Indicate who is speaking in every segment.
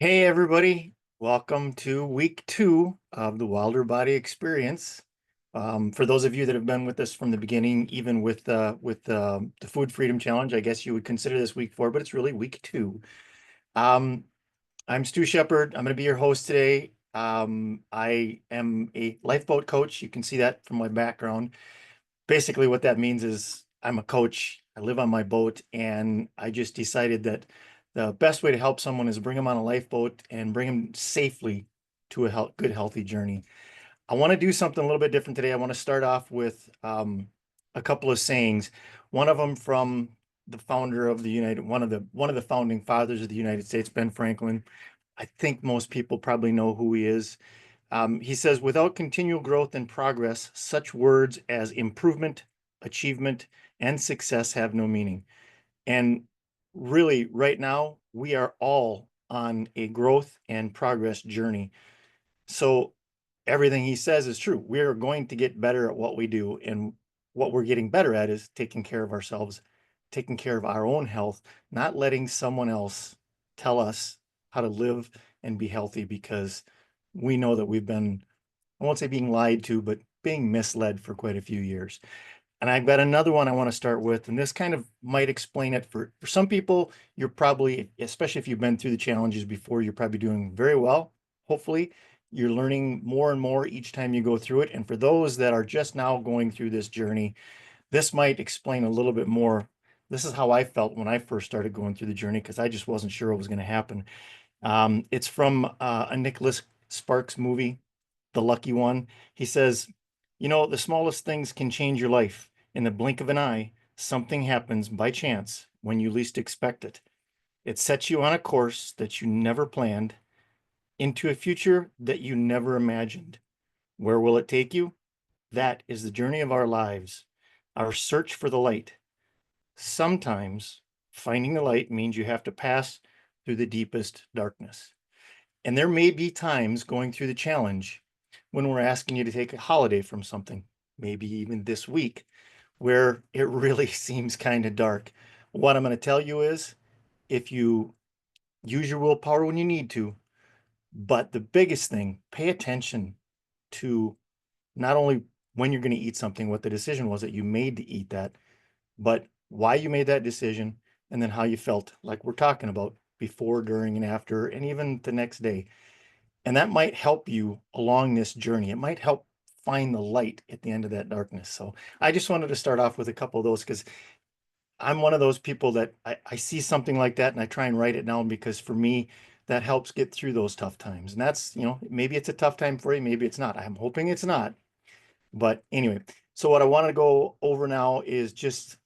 Speaker 1: Hey everybody, welcome to week 2 of the Wilder Body Experience. For those of you that have been with us from the beginning, even with the Food Freedom Challenge, I guess you would consider this week 4, but it's really week 2. Um, I'm Stu Shepard. I'm going to be your host today. I am a lifeboat coach. You can see that from my background. Basically, what that means is I'm a coach. I live on my boat, and I just decided that the best way to help someone is bring them on a lifeboat and bring them safely to a good, healthy journey. I want to do something a little bit different today. I want to start off with a couple of sayings. One of them from the founder of the United, one of the founding fathers of the United States, Ben Franklin. I think most people probably know who he is. He says, without continual growth and progress, such words as improvement, achievement, and success have no meaning. And really, right now, we are all on a growth and progress journey. So everything he says is true. We are going to get better at what we do. And what we're getting better at is taking care of ourselves, taking care of our own health, not letting someone else tell us how to live and be healthy because we know that we've been, I won't say being lied to, but being misled for quite a few years. And I've got another one I want to start with, and this kind of might explain it for some people. You're probably, especially if you've been through the challenges before, you're probably doing very well. Hopefully, you're learning more and more each time you go through it. And for those that are just now going through this journey, this might explain a little bit more. This is how I felt when I first started going through the journey because I just wasn't sure what was going to happen. It's from a Nicholas Sparks movie, The Lucky One. He says, the smallest things can change your life. In the blink of an eye, something happens by chance when you least expect it. It sets you on a course that you never planned, into a future that you never imagined. Where will it take you? That is the journey of our lives, our search for the light. Sometimes finding the light means you have to pass through the deepest darkness. And there may be times going through the challenge when we're asking you to take a holiday from something, maybe even this week, where it really seems kind of dark. What I'm going to tell you is if you use your willpower when you need to, but the biggest thing, pay attention to not only when you're going to eat something, what the decision was that you made to eat that, but why you made that decision and then how you felt, like we're talking about before, during, and after, and even the next day. And that might help you along this journey. It might help find the light at the end of that darkness. So I just wanted to start off with a couple of those because I'm one of those people that I see something like that and I try and write it down because for me, that helps get through those tough times. And that's, maybe it's a tough time for you, maybe it's not. I'm hoping it's not. But anyway, so what I want to go over now is just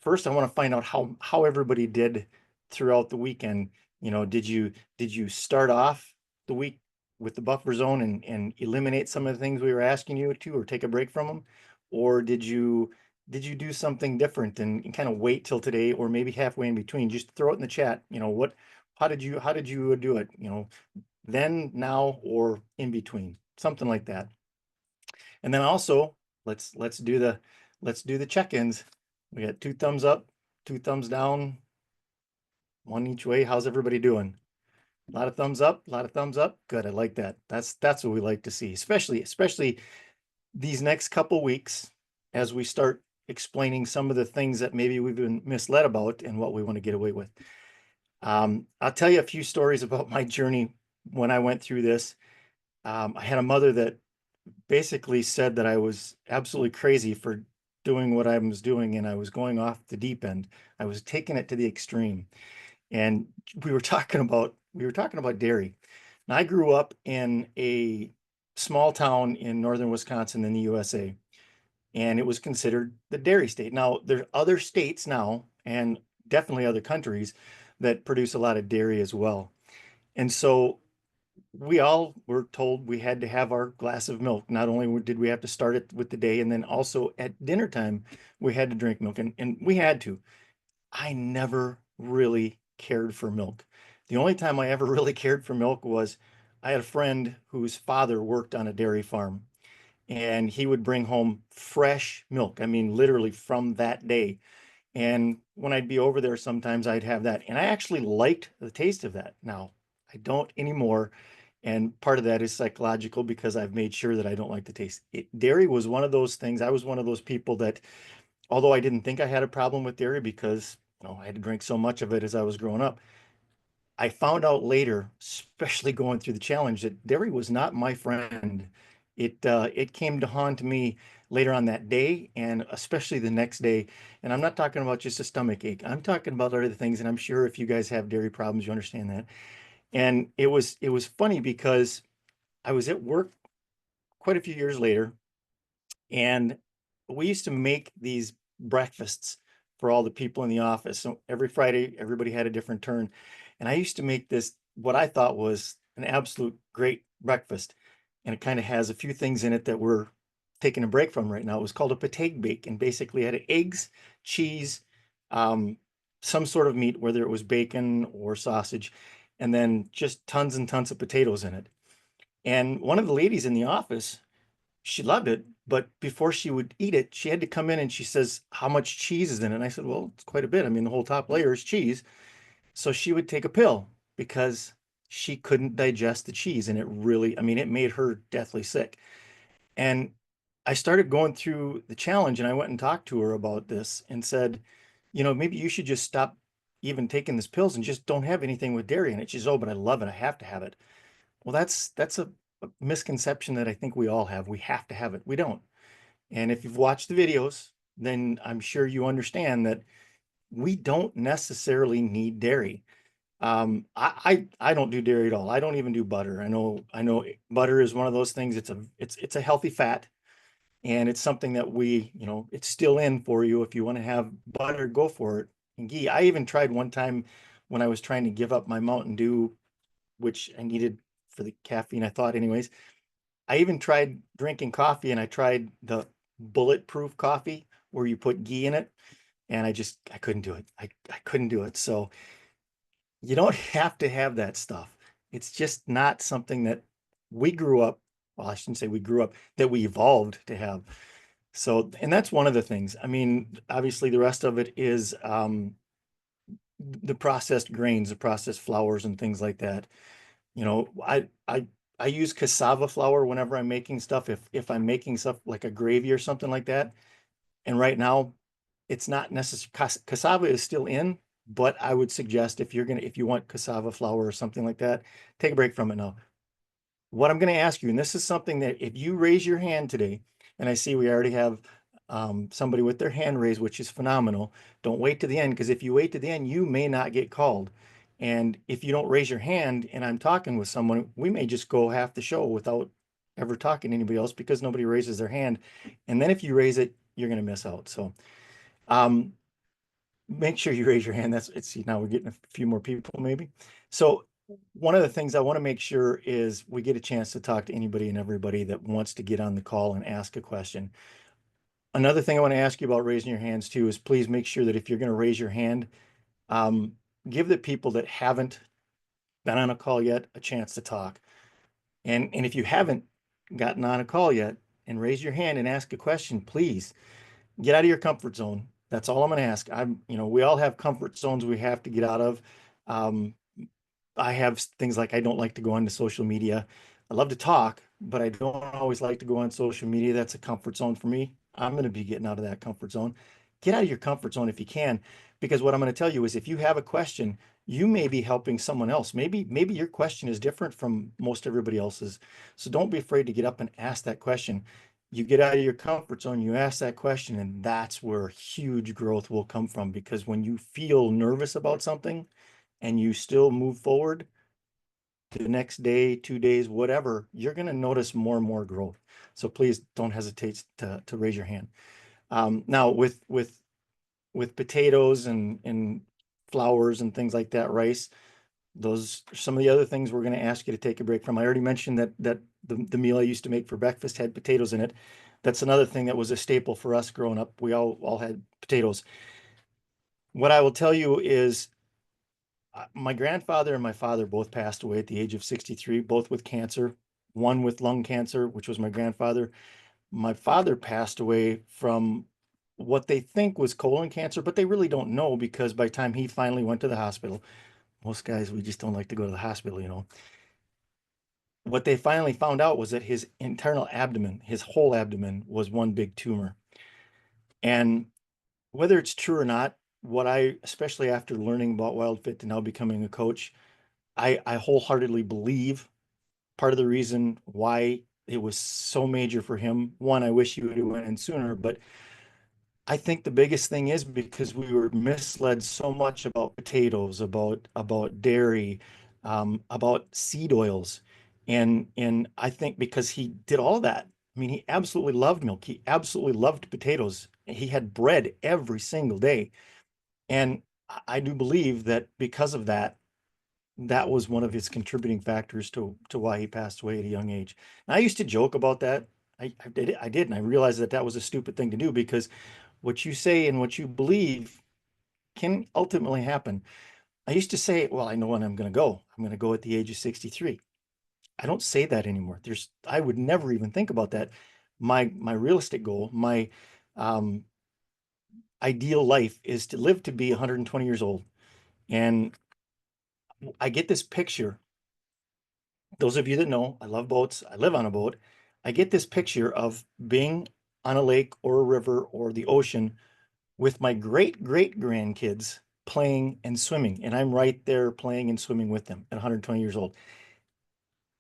Speaker 1: first I want to find out how everybody did throughout the weekend. Did you start off the week with the buffer zone and eliminate some of the things we were asking you to, or take a break from them, or did you do something different and kind of wait till today, or maybe halfway in between? Just throw it in the chat. How did you do it? Then, now, or in between, something like that. And then also let's do the check-ins. We got 2 thumbs up, 2 thumbs down, one each way. How's everybody doing? A lot of thumbs up, a lot of thumbs up. Good. I like that. That's what we like to see, especially these next couple weeks as we start explaining some of the things that maybe we've been misled about and what we want to get away with. I'll tell you a few stories about my journey when I went through this. I had a mother that basically said that I was absolutely crazy for doing what I was doing and I was going off the deep end. I was taking it to the extreme. And we were talking about dairy. And I grew up in a small town in northern Wisconsin in the USA, and it was considered the dairy state. Now, there's other states now and definitely other countries that produce a lot of dairy as well. And so we all were told we had to have our glass of milk. Not only did we have to start it with the day, and then also at dinner time, we had to drink milk, and we had to. I never really cared for milk. The only time I ever really cared for milk was I had a friend whose father worked on a dairy farm, and he would bring home fresh milk. I mean, literally from that day. And when I'd be over there, sometimes I'd have that. And I actually liked the taste of that. Now, I don't anymore. And part of that is psychological because I've made sure that I don't like the taste. Dairy was one of those things. I was one of those people that, although I didn't think I had a problem with dairy because, I had to drink so much of it as I was growing up, I found out later, especially going through the challenge, that dairy was not my friend. It came to haunt me later on that day and especially the next day. And I'm not talking about just a stomach ache. I'm talking about other things. And I'm sure if you guys have dairy problems, you understand that. And it was funny because I was at work quite a few years later, and we used to make these breakfasts for all the people in the office. So every Friday, everybody had a different turn. And I used to make this, what I thought was an absolute great breakfast. And it kind of has a few things in it that we're taking a break from right now. It was called a potato bake, and basically had eggs, cheese, um, some sort of meat, whether it was bacon or sausage, and then just tons and tons of potatoes in it. And one of the ladies in the office, she loved it, but before she would eat it, she had to come in and she says, "How much cheese is in it?" And I said, "Well, it's quite a bit. I mean, the whole top layer is cheese." So she would take a pill because she couldn't digest the cheese. And it really, I mean, it made her deathly sick. And I started going through the challenge, and I went and talked to her about this and said, maybe you should just stop even taking these pills and just don't have anything with dairy in it. She's, "Oh, but I love it. I have to have it." Well, that's a misconception that I think we all have. We have to have it. We don't. And if you've watched the videos, then I'm sure you understand that we don't necessarily need dairy. I don't do dairy at all. I don't even do butter. I know butter is one of those things. It's a healthy fat, and it's something that it's still in for you. If you want to have butter, go for it. And ghee. I even tried one time when I was trying to give up my Mountain Dew, which I needed for the caffeine, I thought anyways. I even tried drinking coffee, and I tried the bulletproof coffee where you put ghee in it, and I couldn't do it. I couldn't do it. So you don't have to have that stuff. It's just not something that we grew up, well, I shouldn't say we grew up, that we evolved to have. So, and that's one of the things. I mean, obviously the rest of it is the processed grains, the processed flours and things like that. I use cassava flour whenever I'm making stuff. If I'm making stuff like a gravy or something like that. And right now, it's not necessary. Cassava is still in, but I would suggest if you want cassava flour or something like that, take a break from it now. What I'm going to ask you, and this is something that if you raise your hand today, and I see we already have somebody with their hand raised, which is phenomenal. Don't wait to the end, because if you wait to the end, you may not get called. And if you don't raise your hand and I'm talking with someone, we may just go half the show without ever talking to anybody else because nobody raises their hand. And then if you raise it, you're going to miss out. So um, make sure you raise your hand. See, now we're getting a few more people maybe. So one of the things I want to make sure is we get a chance to talk to anybody and everybody that wants to get on the call and ask a question. Another thing I want to ask you about raising your hands too is please make sure that if you're going to raise your hand, um, give the people that haven't been on a call yet a chance to talk. And if you haven't gotten on a call yet and raise your hand and ask a question, please get out of your comfort zone. That's all I'm going to ask. We all have comfort zones we have to get out of. Um, I have things like I don't like to go onto social media. I love to talk, but I don't always like to go on social media. That's a comfort zone for me. I'm going to be getting out of that comfort zone. Get out of your comfort zone if you can, because what I'm going to tell you is if you have a question, you may be helping someone else. Maybe your question is different from most everybody else's. So don't be afraid to get up and ask that question. You get out of your comfort zone, you ask that question, and that's where huge growth will come from. Because when you feel nervous about something, and you still move forward the next day, 2 days, whatever, you're going to notice more and more growth. So please don't hesitate to raise your hand. Now with potatoes and flours and things like that, rice, those are some of the other things we're going to ask you to take a break from. I already mentioned that the meal I used to make for breakfast had potatoes in it. That's another thing that was a staple for us growing up. We all had potatoes. What I will tell you is my grandfather and my father both passed away at the age of 63, both with cancer, one with lung cancer, which was my grandfather. My father passed away from what they think was colon cancer, but they really don't know because by the time he finally went to the hospital, Most guys, we just don't like to go to the hospital, you know. What they finally found out was that his internal abdomen, his whole abdomen, was one big tumor. And whether it's true or not, what I, especially after learning about WildFit and now becoming a coach, I wholeheartedly believe part of the reason why it was so major for him. One, I wish he would have went in sooner, but I think the biggest thing is because we were misled so much about potatoes, about dairy, about seed oils, and I think because he did all that. I mean, he absolutely loved milk. He absolutely loved potatoes. He had bread every single day, and I do believe that because of that, that was one of his contributing factors to why he passed away at a young age. And I used to joke about that. I did, and I realized that that was a stupid thing to do because what you say and what you believe can ultimately happen. I used to say, well, I know when I'm going to go. I'm going to go at the age of 63. I don't say that anymore. I would never even think about that. My realistic goal, my um, ideal life is to live to be 120 years old. And I get this picture. Those of you that know, I love boats. I live on a boat. I get this picture of being on a lake or a river or the ocean with my great great grandkids playing and swimming. And I'm right there playing and swimming with them at 120 years old.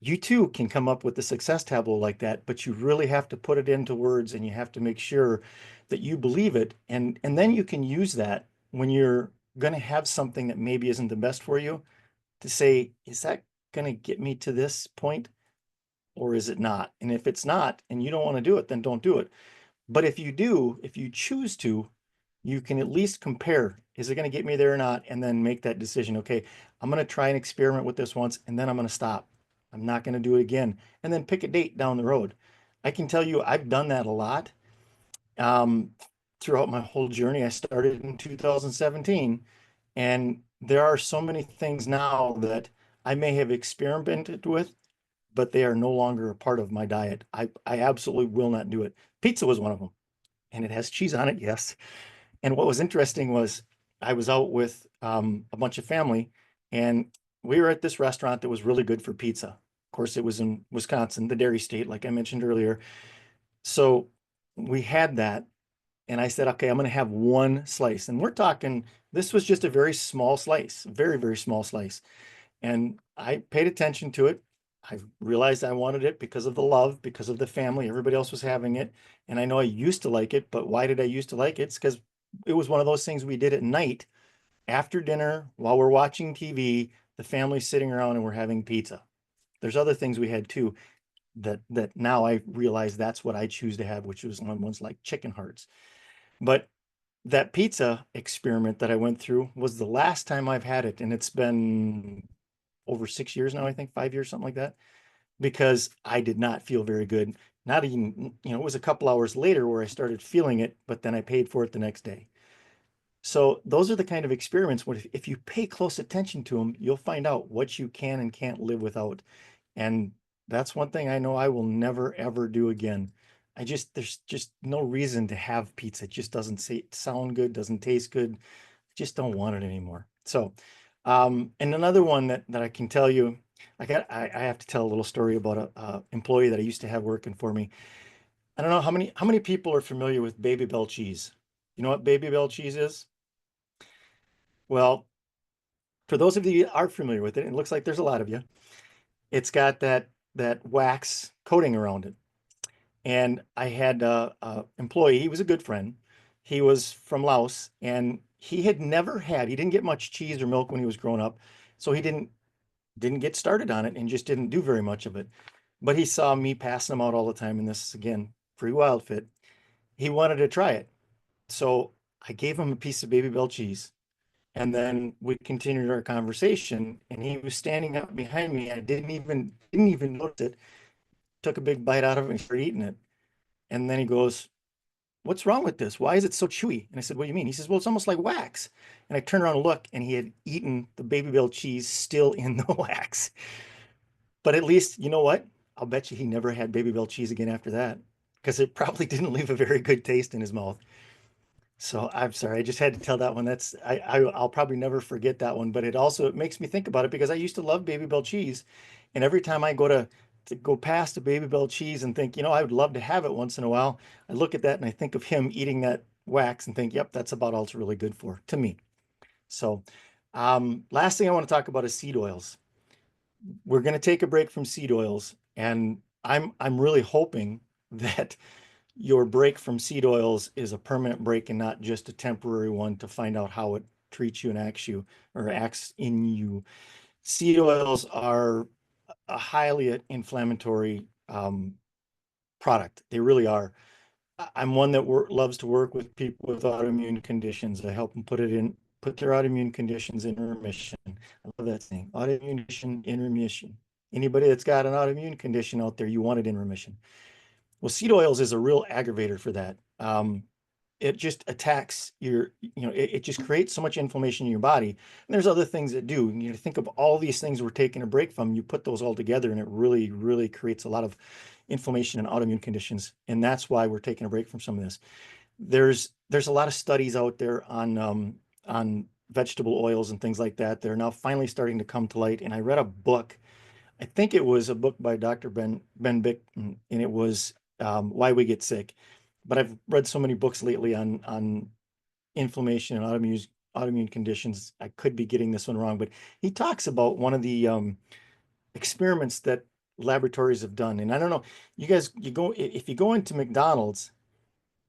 Speaker 1: You too can come up with a success tableau like that, but you really have to put it into words and you have to make sure that you believe it. And then you can use that when you're going to have something that maybe isn't the best for you to say, is that going to get me to this point or is it not? And if it's not and you don't want to do it, then don't do it. But if you do, if you choose to, you can at least compare, is it going to get me there or not? And then make that decision. Okay, I'm going to try and experiment with this once, and then I'm going to stop. I'm not going to do it again. And then pick a date down the road. I can tell you, I've done that a lot um, throughout my whole journey. I started in 2017, and there are so many things now that I may have experimented with, but they are no longer a part of my diet. I absolutely will not do it. Pizza was one of them, and it has cheese on it, yes. And what was interesting was I was out with a bunch of family, and we were at this restaurant that was really good for pizza. Of course, it was in Wisconsin, the dairy state, like I mentioned earlier. So we had that, and I said, okay, I'm going to have one slice. And we're talking, this was just a very small slice, very, very small slice. And I paid attention to it. I realized I wanted it because of the love, because of the family. Everybody else was having it. And I know I used to like it, but why did I used to like it? It's because it was one of those things we did at night after dinner while we're watching TV, the family's sitting around and we're having pizza. There's other things we had too that now I realize that's what I choose to have, which was ones like chicken hearts. But that pizza experiment that I went through was the last time I've had it, and it's been over 6 years now, I think 5 years, something like that, because I did not feel very good. Not even, it was a couple hours later where I started feeling it, but then I paid for it the next day. So those are the kind of experiments where if you pay close attention to them, you'll find out what you can and can't live without. And that's one thing I know I will never ever do again. There's just no reason to have pizza. It just doesn't sound good, doesn't taste good. Just don't want it anymore. So, and another one that I can tell you, I have to tell a little story about a employee that I used to have working for me. I don't know how many people are familiar with Baby Bell cheese. You know what Baby Bell cheese is? Well, for those of you that are familiar with it, it looks like there's a lot of you. It's got that wax coating around it. And I had a employee, he was a good friend. He was from Laos and he didn't get much cheese or milk when he was growing up. So he didn't get started on it and just didn't do very much of it. But he saw me passing them out all the time. And this is again, free wild fit. He wanted to try it. So I gave him a piece of Baby Bell cheese. And then we continued our conversation and he was standing up behind me. I didn't even notice it. Took a big bite out of it and started eating it. And then he goes, "What's wrong with this? Why is it so chewy?" And I said, "What do you mean?" He says, "Well, it's almost like wax." And I turned around and looked and he had eaten the Baby Bell cheese still in the wax. But at least, you know what? I'll bet you he never had Baby Bell cheese again after that because it probably didn't leave a very good taste in his mouth. So I'm sorry, I just had to tell that one. I'll probably never forget that one, but it makes me think about it because I used to love Baby Bell cheese. And every time I go to go past a Baby Bell cheese and think, I would love to have it once in a while, I look at that and I think of him eating that wax and think, yep, that's about all it's really good for to me. So, last thing I want to talk about is seed oils. We're going to take a break from seed oils, and I'm really hoping that your break from seed oils is a permanent break and not just a temporary one to find out how it treats you and acts you or acts in you. Seed oils are a highly inflammatory product. They really are. I'm one that loves to work with people with autoimmune conditions. I help them put their autoimmune conditions in remission. I love that saying, autoimmune condition in remission. Anybody that's got an autoimmune condition out there, you want it in remission. Well, seed oils is a real aggravator for that. It just attacks it just creates so much inflammation in your body. And there's other things that do. You think of all these things we're taking a break from, you put those all together, and it really, really creates a lot of inflammation and autoimmune conditions. And that's why we're taking a break from some of this. There's a lot of studies out there on vegetable oils and things like that. They're now finally starting to come to light. And I read a book. I think it was a book by Dr. Ben Bick, and it was Why We Get Sick. But I've read so many books lately on inflammation and autoimmune conditions. I could be getting this one wrong, but he talks about one of the experiments that laboratories have done. And I don't know, if you go into McDonald's,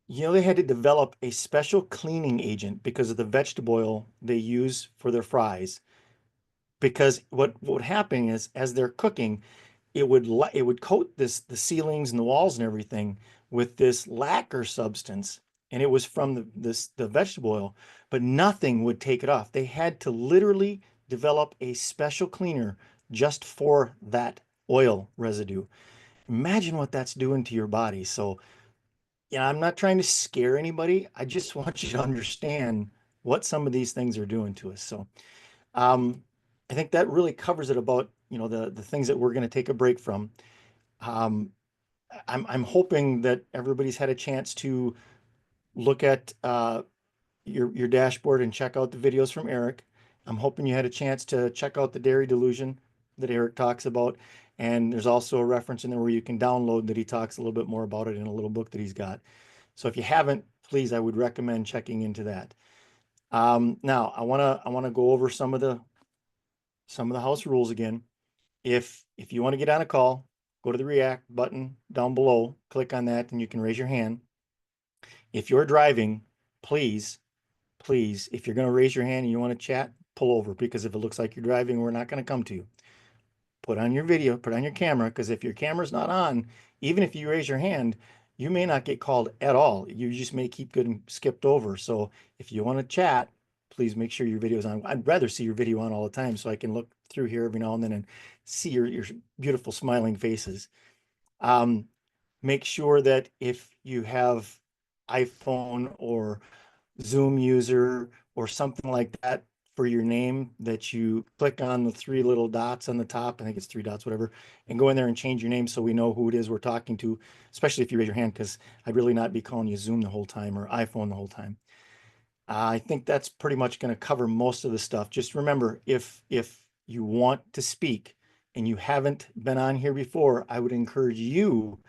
Speaker 1: they had to develop a special cleaning agent because of the vegetable oil they use for their fries. Because what would happen is, as they're cooking, it would coat the ceilings and the walls and everything with this lacquer substance, and it was from the vegetable oil, but nothing would take it off. They had to literally develop a special cleaner just for that oil residue. Imagine what that's doing to your body. So, yeah, I'm not trying to scare anybody. I just want you to understand what some of these things are doing to us. So, um, I think that really covers it about, the things that we're going to take a break from. Um, I'm hoping that everybody's had a chance to look at your dashboard and check out the videos from Eric. I'm hoping you had a chance to check out the dairy delusion that Eric talks about. And there's also a reference in there where you can download that he talks a little bit more about it in a little book that he's got. So if you haven't, please, I would recommend checking into that. Now I wanna go over some of the house rules again. If you want to get on a call, go to the react button down below, click on that, and you can raise your hand. If you're driving, please, please, if you're going to raise your hand and you want to chat, pull over, because if it looks like you're driving, we're not going to come to you. Put on your video, put on your camera, because if your camera's not on, even if you raise your hand, you may not get called at all. You just may keep getting skipped over. So if you want to chat, please make sure your video's on. I'd rather see your video on all the time so I can look through here every now and then and see your beautiful smiling faces. Um, Make sure that if you have iPhone or Zoom user or something like that for your name, that you click on the three little dots on the top, I think it's three dots, whatever, and go in there and change your name so we know who it is we're talking to, especially if you raise your hand, because I'd really not be calling you Zoom the whole time or iPhone the whole time. I think that's pretty much going to cover most of the stuff. Just remember, if you want to speak and you haven't been on here before, I would encourage you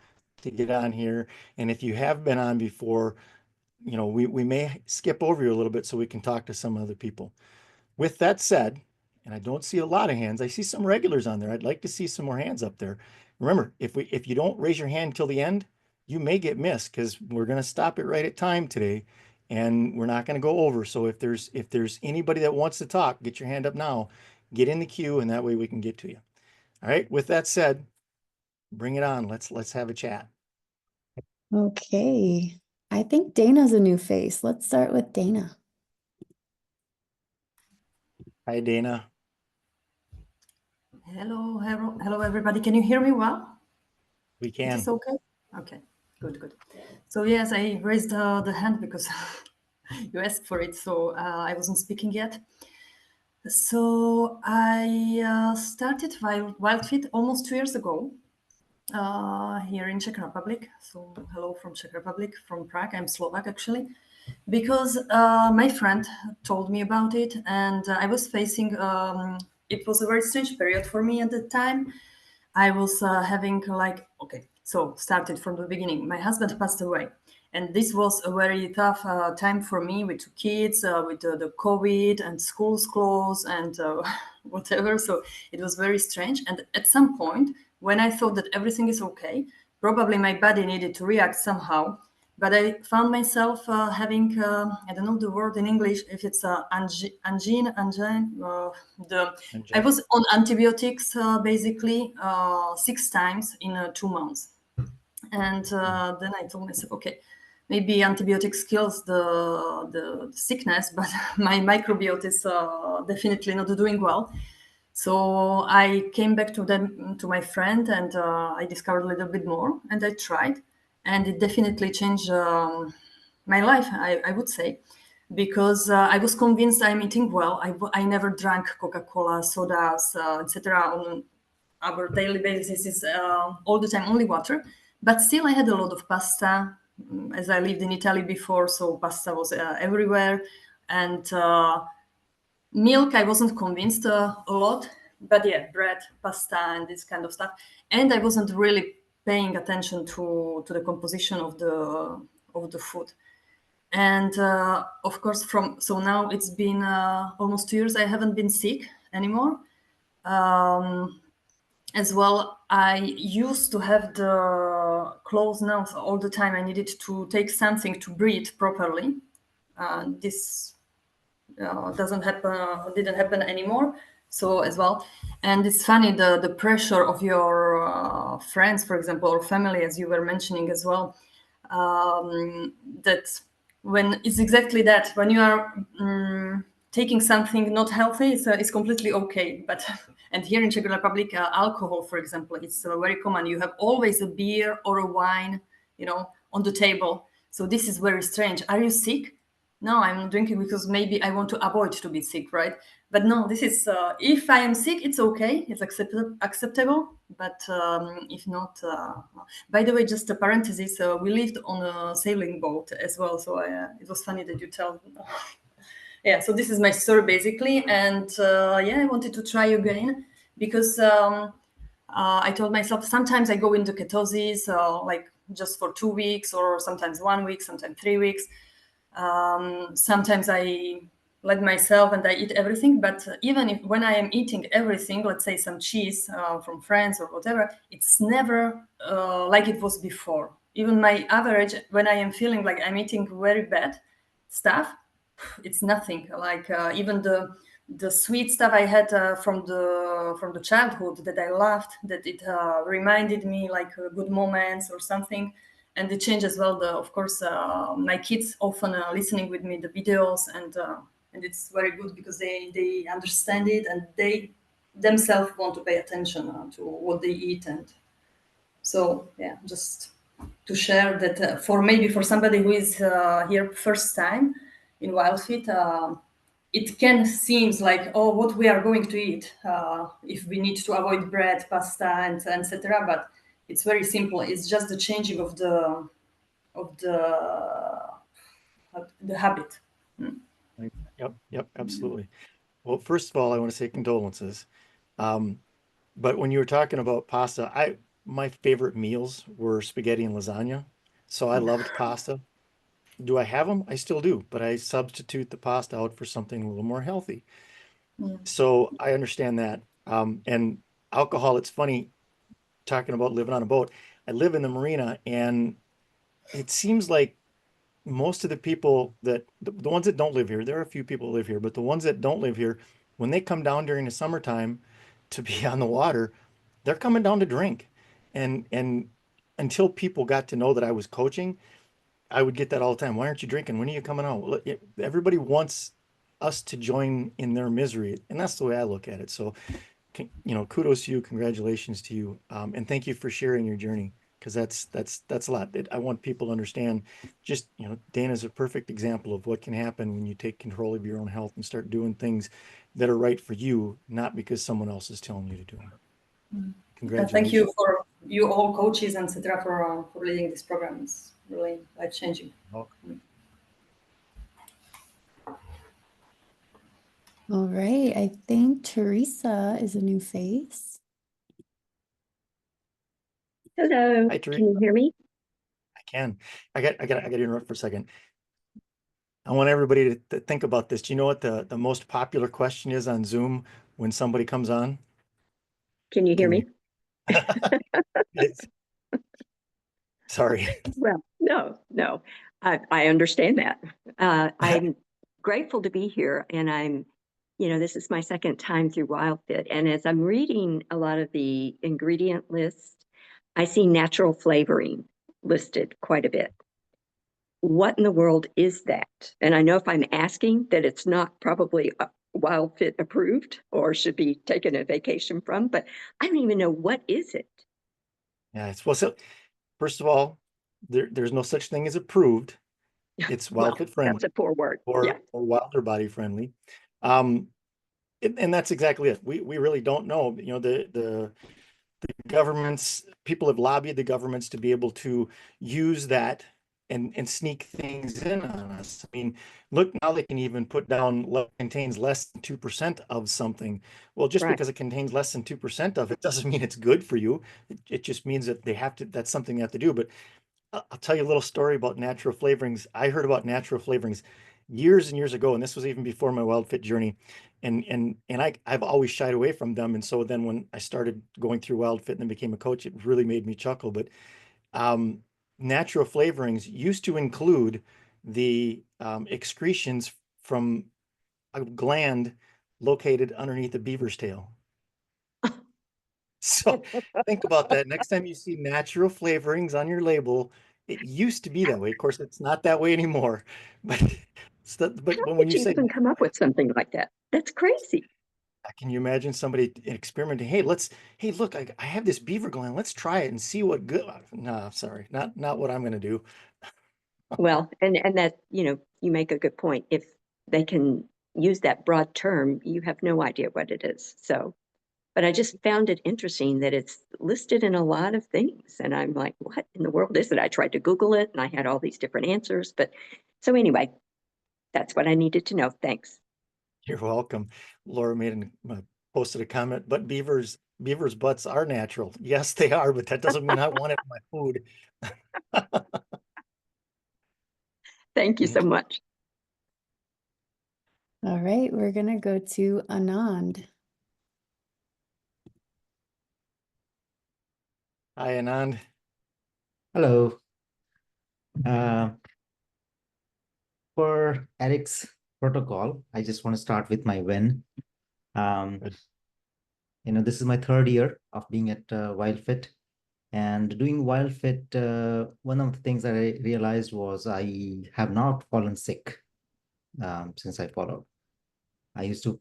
Speaker 1: to get on here. And if you have been on before, we may skip over you a little bit so we can talk to some other people. With that said, and I don't see a lot of hands, I see some regulars on there. I'd like to see some more hands up there. Remember, if you don't raise your hand until the end, you may get missed because we're going to stop it right at time today, and we're not going to go over. So if there's anybody that wants to talk, get your hand up now, get in the queue, and that way we can get to you. All right. With that said, bring it on. Let's have a chat.
Speaker 2: Okay. I think Dana's a new face. Let's start with Dana.
Speaker 1: Hi, Dana.
Speaker 3: Hello, hello, hello, everybody. Can you hear me well?
Speaker 1: We
Speaker 3: It
Speaker 1: can.
Speaker 3: is okay? Okay, good, good. So yes, I raised the hand because you asked for it, so I wasn't speaking yet. So I started WildFit almost 2 years ago here in Czech Republic. So hello from Czech Republic, from Prague. I'm Slovak actually. because my friend told me about it, and I was facing. It was a very strange period for me at the time. I was having like, okay, so started from the beginning. My husband passed away, and this was a very tough time for me with 2 kids, with the COVID and schools closed and whatever. So it was very strange. And at some point, when I thought that everything is okay, probably my body needed to react somehow. But I found myself having, I don't know the word in English, if it's angine. I was on antibiotics basically 6 times in 2 months. And then I told myself, okay, maybe antibiotics kills the sickness, but my microbiota is definitely not doing well. So I came back to my friend, and I discovered a little bit more, and I tried, and it definitely changed my life, I would say, because I was convinced I'm eating well. I never drank Coca-Cola, sodas, etc. on our daily basis. Is all the time only water, but still I had a lot of pasta, as I lived in Italy before, so pasta was everywhere, and milk, I wasn't convinced a lot, but yeah, bread, pasta, and this kind of stuff. And I wasn't really paying attention to the composition of the food. And of course, so now it's been almost 2 years. I haven't been sick anymore. As well, I used to have the closed nose all the time. I needed to take something to breathe properly. This didn't happen anymore, so as well. And it's funny, the pressure of your friends, for example, or family, as you were mentioning as well, that when it's exactly that, when you are taking something not healthy, it's completely okay. But and here in Czech Republic, alcohol, for example, it's very common. You have always a beer or a wine, on the table. So this is very strange. Are you sick? No, I'm drinking because maybe I want to avoid to be sick, right? But no, this is if I am sick, it's okay, it's acceptable. But if not, no. By the way, just a parenthesis: we lived on a sailing boat as well, so it was funny that you tell. Yeah, so this is my story basically, and yeah, I wanted to try again because I told myself sometimes I go into ketosis, like just for 2 weeks, or sometimes 1 week, sometimes 3 weeks. Sometimes I let myself and I eat everything, but even if when I am eating everything, let's say some cheese from France or whatever, it's never like it was before. Even my average, when I am feeling like I'm eating very bad stuff, it's nothing. Like even the sweet stuff I had from the childhood that I loved, that it reminded me like good moments or something. And it changed as well. Of course, my kids often listening with me the videos, and it's very good because they understand it, and they themselves want to pay attention to what they eat. And so yeah, just to share that for somebody who is here first time in WildFit, it can seems like, oh, what we are going to eat if we need to avoid bread, pasta, and etc. But it's very simple. It's just the changing of the habit.
Speaker 1: Yep, absolutely. Well, first of all, I want to say condolences. But when you were talking about pasta, my favorite meals were spaghetti and lasagna. So I loved pasta. Do I have them? I still do, but I substitute the pasta out for something a little more healthy.
Speaker 3: Yeah.
Speaker 1: So I understand that. And alcohol, it's funny talking about living on a boat. I live in the marina, and it seems like most of the people the ones that don't live here, there are a few people that live here, but the ones that don't live here, when they come down during the summertime to be on the water, they're coming down to drink. And until people got to know that I was coaching, I would get that all the time. Why aren't you drinking? When are you coming out? Well, everybody wants us to join in their misery, and that's the way I look at it. So, kudos to you, congratulations to you, and thank you for sharing your journey, because that's a lot. I want people to understand. Just Dana's a perfect example of what can happen when you take control of your own health and start doing things that are right for you, not because someone else is telling you to do them. Congratulations.
Speaker 3: Thank you for you all coaches, etc. For leading this program. It's really life changing.
Speaker 1: Welcome.
Speaker 2: All right, I think Teresa is a new face.
Speaker 4: Hello,
Speaker 1: Hi,
Speaker 4: can
Speaker 1: Teresa.
Speaker 4: you hear me?
Speaker 1: I can. I got to interrupt for a second. I want everybody to think about this. Do you know what the most popular question is on Zoom when somebody comes on?
Speaker 4: Can you hear
Speaker 1: Can you?
Speaker 4: me?
Speaker 1: It's, sorry.
Speaker 4: Well, no, I understand that. I'm grateful to be here, and this is my second time through WildFit, and as I'm reading a lot of the ingredient list, I see natural flavoring listed quite a bit. What in the world is that? And I know if I'm asking that it's not probably WildFit approved or should be taken a vacation from, but I don't even know what is it.
Speaker 1: Yeah, it's well, so first of all, there's no such thing as approved. It's
Speaker 4: Well,
Speaker 1: WildFit
Speaker 4: that's
Speaker 1: friendly
Speaker 4: a poor word. Yeah.
Speaker 1: or Wilder Body friendly. Um, and that's exactly it. We really don't know. You know, the governments, people have lobbied the governments to be able to use that and sneak things in on us. I mean, look, now they can even put down contains less than 2% of something. Well, just
Speaker 4: Right.
Speaker 1: because it contains less than 2% of it doesn't mean it's good for you. It just means that they have to, that's something they have to do. But I'll tell you a little story about natural flavorings. I heard about natural flavorings years and years ago, and this was even before my Wild Fit journey. I've always shied away from them. And so then when I started going through Wild Fit and then became a coach, it really made me chuckle. But um, natural flavorings used to include the excretions from a gland located underneath a beaver's tail. So think about that. Next time you see natural flavorings on your label, it used to be that way. Of course, it's not that way anymore. But but
Speaker 4: How
Speaker 1: when
Speaker 4: did
Speaker 1: you
Speaker 4: you
Speaker 1: say,
Speaker 4: even come up with something like that? That's crazy.
Speaker 1: can you imagine somebody experimenting? Hey, look, I have this beaver gland. Let's try it and see what good. No, sorry, not what I'm going to do.
Speaker 4: Well, and that, you make a good point. If they can use that broad term, you have no idea what it is. So, but I just found it interesting that it's listed in a lot of things. And I'm like, what in the world is it? I tried to Google it and I had all these different answers. But so anyway, that's what I needed to know. Thanks.
Speaker 1: You're welcome. Laura posted a comment, but beavers' butts are natural. Yes, they are, but that doesn't mean I want it in my food.
Speaker 4: Thank you so much.
Speaker 2: All right, we're gonna go to Anand.
Speaker 1: Hi, Anand.
Speaker 5: Hello. Uh, for Eric's protocol, I just want to start with my win.
Speaker 1: Good.
Speaker 5: This is my third year of being at WildFit. And doing WildFit, one of the things that I realized was I have not fallen sick since I followed. I used to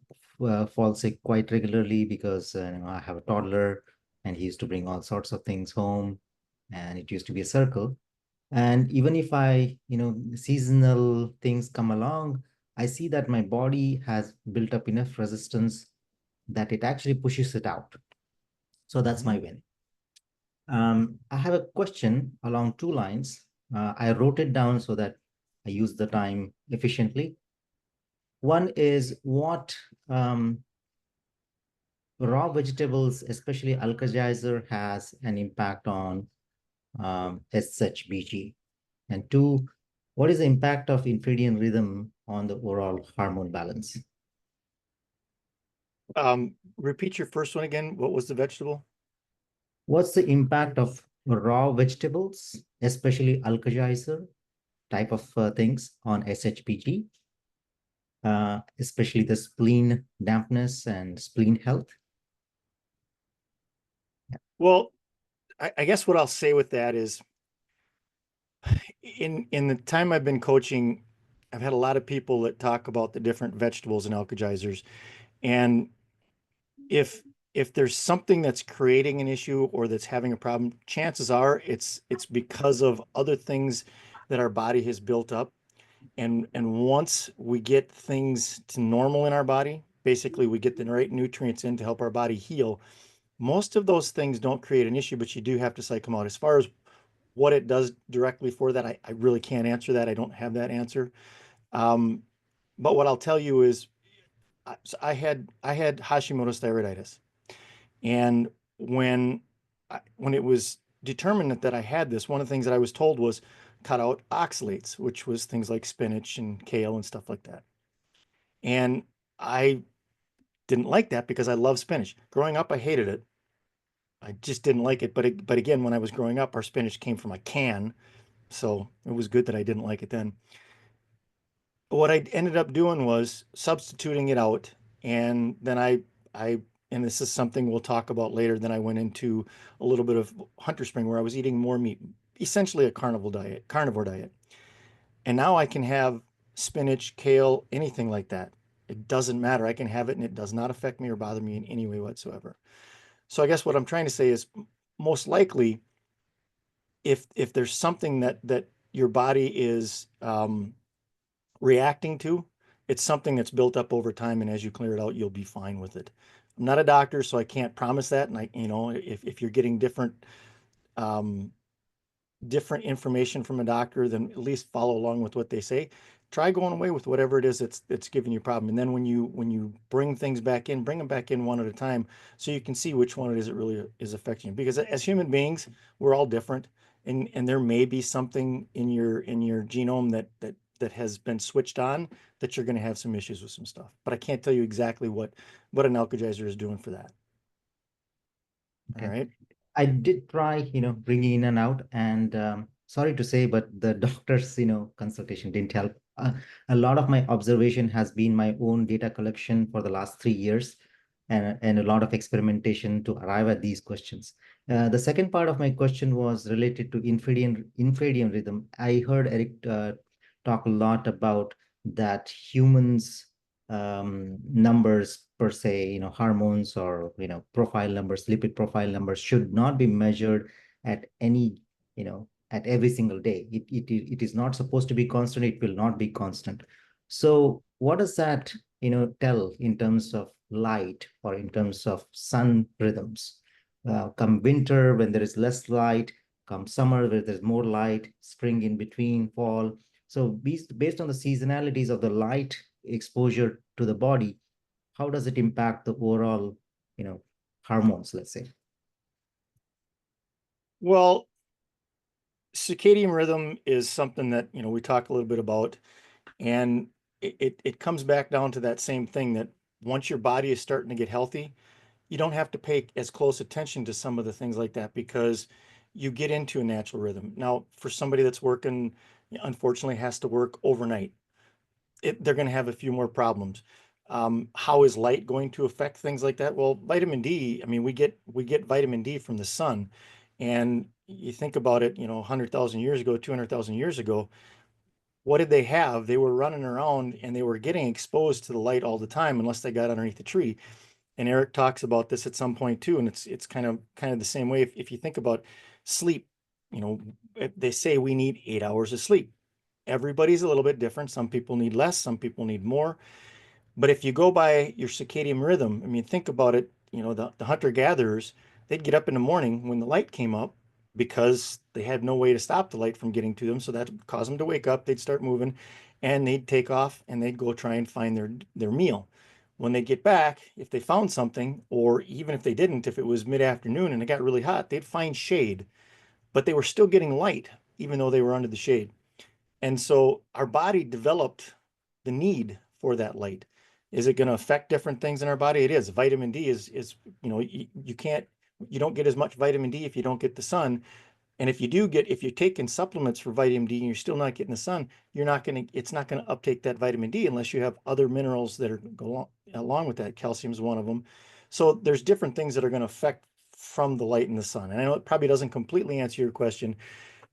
Speaker 5: fall sick quite regularly because I have a toddler and he used to bring all sorts of things home and it used to be a circle. And even if seasonal things come along, I see that my body has built up enough resistance that it actually pushes it out. So that's my win. I have a question along two lines. I wrote it down so that I use the time efficiently. One is what raw vegetables, especially Alka-Geyser, has an impact on SHBG. And two, what is the impact of infradian rhythm on the overall hormone balance?
Speaker 1: Repeat your first one again. What was the vegetable?
Speaker 5: What's the impact of raw vegetables, especially Alka-Geyser type of things on SHBG, especially the spleen dampness and spleen health?
Speaker 1: Well, I guess what I'll say with that is in the time I've been coaching, I've had a lot of people that talk about the different vegetables and alkalizers. And if there's something that's creating an issue or that's having a problem, chances are it's because of other things that our body has built up. And once we get things to normal in our body, basically we get the right nutrients in to help our body heal. Most of those things don't create an issue, but you do have to cycle them out. As far as what it does directly for that, I really can't answer that. I don't have that answer. But what I'll tell you is so I had Hashimoto's thyroiditis, and when when it was determined that I had this, one of the things that I was told was cut out oxalates, which was things like spinach and kale and stuff like that. And I didn't like that because I love spinach. Growing up, I hated it. I just didn't like it. But again, when I was growing up, our spinach came from a can, so it was good that I didn't like it then. What I ended up doing was substituting it out, and then I and this is something we'll talk about later. Then I went into a little bit of hunter spring where I was eating more meat, essentially a carnivore diet. And now I can have spinach, kale, anything like that. It doesn't matter. I can have it and it does not affect me or bother me in any way whatsoever. So I guess what I'm trying to say is most likely if there's something that your body is reacting to, it's something that's built up over time, and as you clear it out, you'll be fine with it. I'm not a doctor, so I can't promise that. And if you're getting um, different information from a doctor, then at least follow along with what they say. Try going away with whatever it is that's giving you a problem. And then when you bring things back in, bring them back in one at a time so you can see which one it is that really is affecting you. Because as human beings, we're all different. And there may be something in your genome that has been switched on that you're going to have some issues with some stuff. But I can't tell you exactly what an alkalizer is doing for that. All
Speaker 5: Okay.
Speaker 1: right.
Speaker 5: I did try, bringing in and out, and sorry to say, but the doctor's, consultation didn't help. A lot of my observation has been my own data collection for the last 3 years, and a lot of experimentation to arrive at these questions. The second part of my question was related to infradian rhythm. I heard Eric talk a lot about that humans numbers per se, hormones or, profile numbers, lipid profile numbers should not be measured at any, at every single day. It is not supposed to be constant. It will not be constant. So what does that, tell in terms of light or in terms of sun rhythms? Come winter, when there is less light, come summer, where there's more light, spring in between, fall. So based on the seasonalities of the light exposure to the body, how does it impact the overall, hormones, let's say?
Speaker 1: Well, circadian rhythm is something that we talk a little bit about, and it comes back down to that same thing that once your body is starting to get healthy, you don't have to pay as close attention to some of the things like that because you get into a natural rhythm. Now, for somebody that's working, unfortunately has to work overnight, they're going to have a few more problems. How is light going to affect things like that? Well, vitamin D, I mean, we get vitamin D from the sun. And you think about it, 100,000 years ago, 200,000 years ago, what did they have? They were running around and they were getting exposed to the light all the time unless they got underneath the tree. And Eric talks about this at some point too, and it's kind of the same way. If you think about sleep, they say we need 8 hours of sleep. Everybody's a little bit different. Some people need less, some people need more. But if you go by your circadian rhythm, I mean, think about it, the hunter-gatherers, they'd get up in the morning when the light came up because they had no way to stop the light from getting to them. So that caused them to wake up, they'd start moving, and they'd take off and they'd go try and find their meal. When they get back, if they found something, or even if they didn't, if it was mid-afternoon and it got really hot, they'd find shade, but they were still getting light, even though they were under the shade. And so our body developed the need for that light. Is it going to affect different things in our body? It is. Vitamin D is you don't get as much vitamin D if you don't get the sun. And if you're taking supplements for vitamin D and you're still not getting the sun, it's not going to uptake that vitamin D unless you have other minerals that go along with that. Calcium is one of them. So there's different things that are going to affect from the light in the sun. And I know it probably doesn't completely answer your question,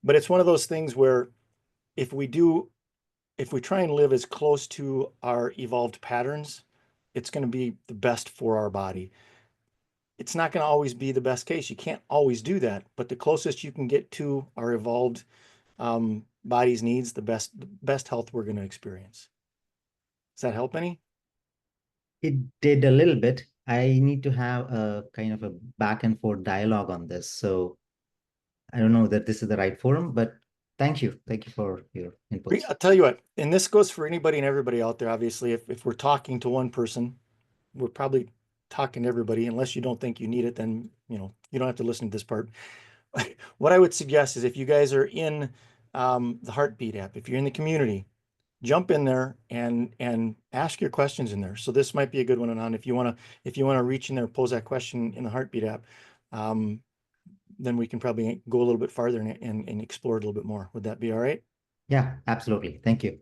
Speaker 1: but it's one of those things where if we try and live as close to our evolved patterns, it's going to be the best for our body. It's not going to always be the best case. You can't always do that, but the closest you can get to our evolved body's needs, the best health we're going to experience. Does that help any?
Speaker 5: It did a little bit. I need to have a kind of a back and forth dialogue on this. So I don't know that this is the right forum, but Thank you. Thank you for your inputs.
Speaker 1: I'll tell you what, and this goes for anybody and everybody out there. Obviously, if we're talking to one person, we're probably talking to everybody. Unless you don't think you need it, then you don't have to listen to this part. What I would suggest is if you guys are in the Heartbeat app, if you're in the community, jump in there and ask your questions in there. So this might be a good one, on if you want to reach in there, pose that question in the Heartbeat app. Then we can probably go a little bit farther and explore it a little bit more. Would that be all right?
Speaker 5: Yeah, absolutely. Thank you.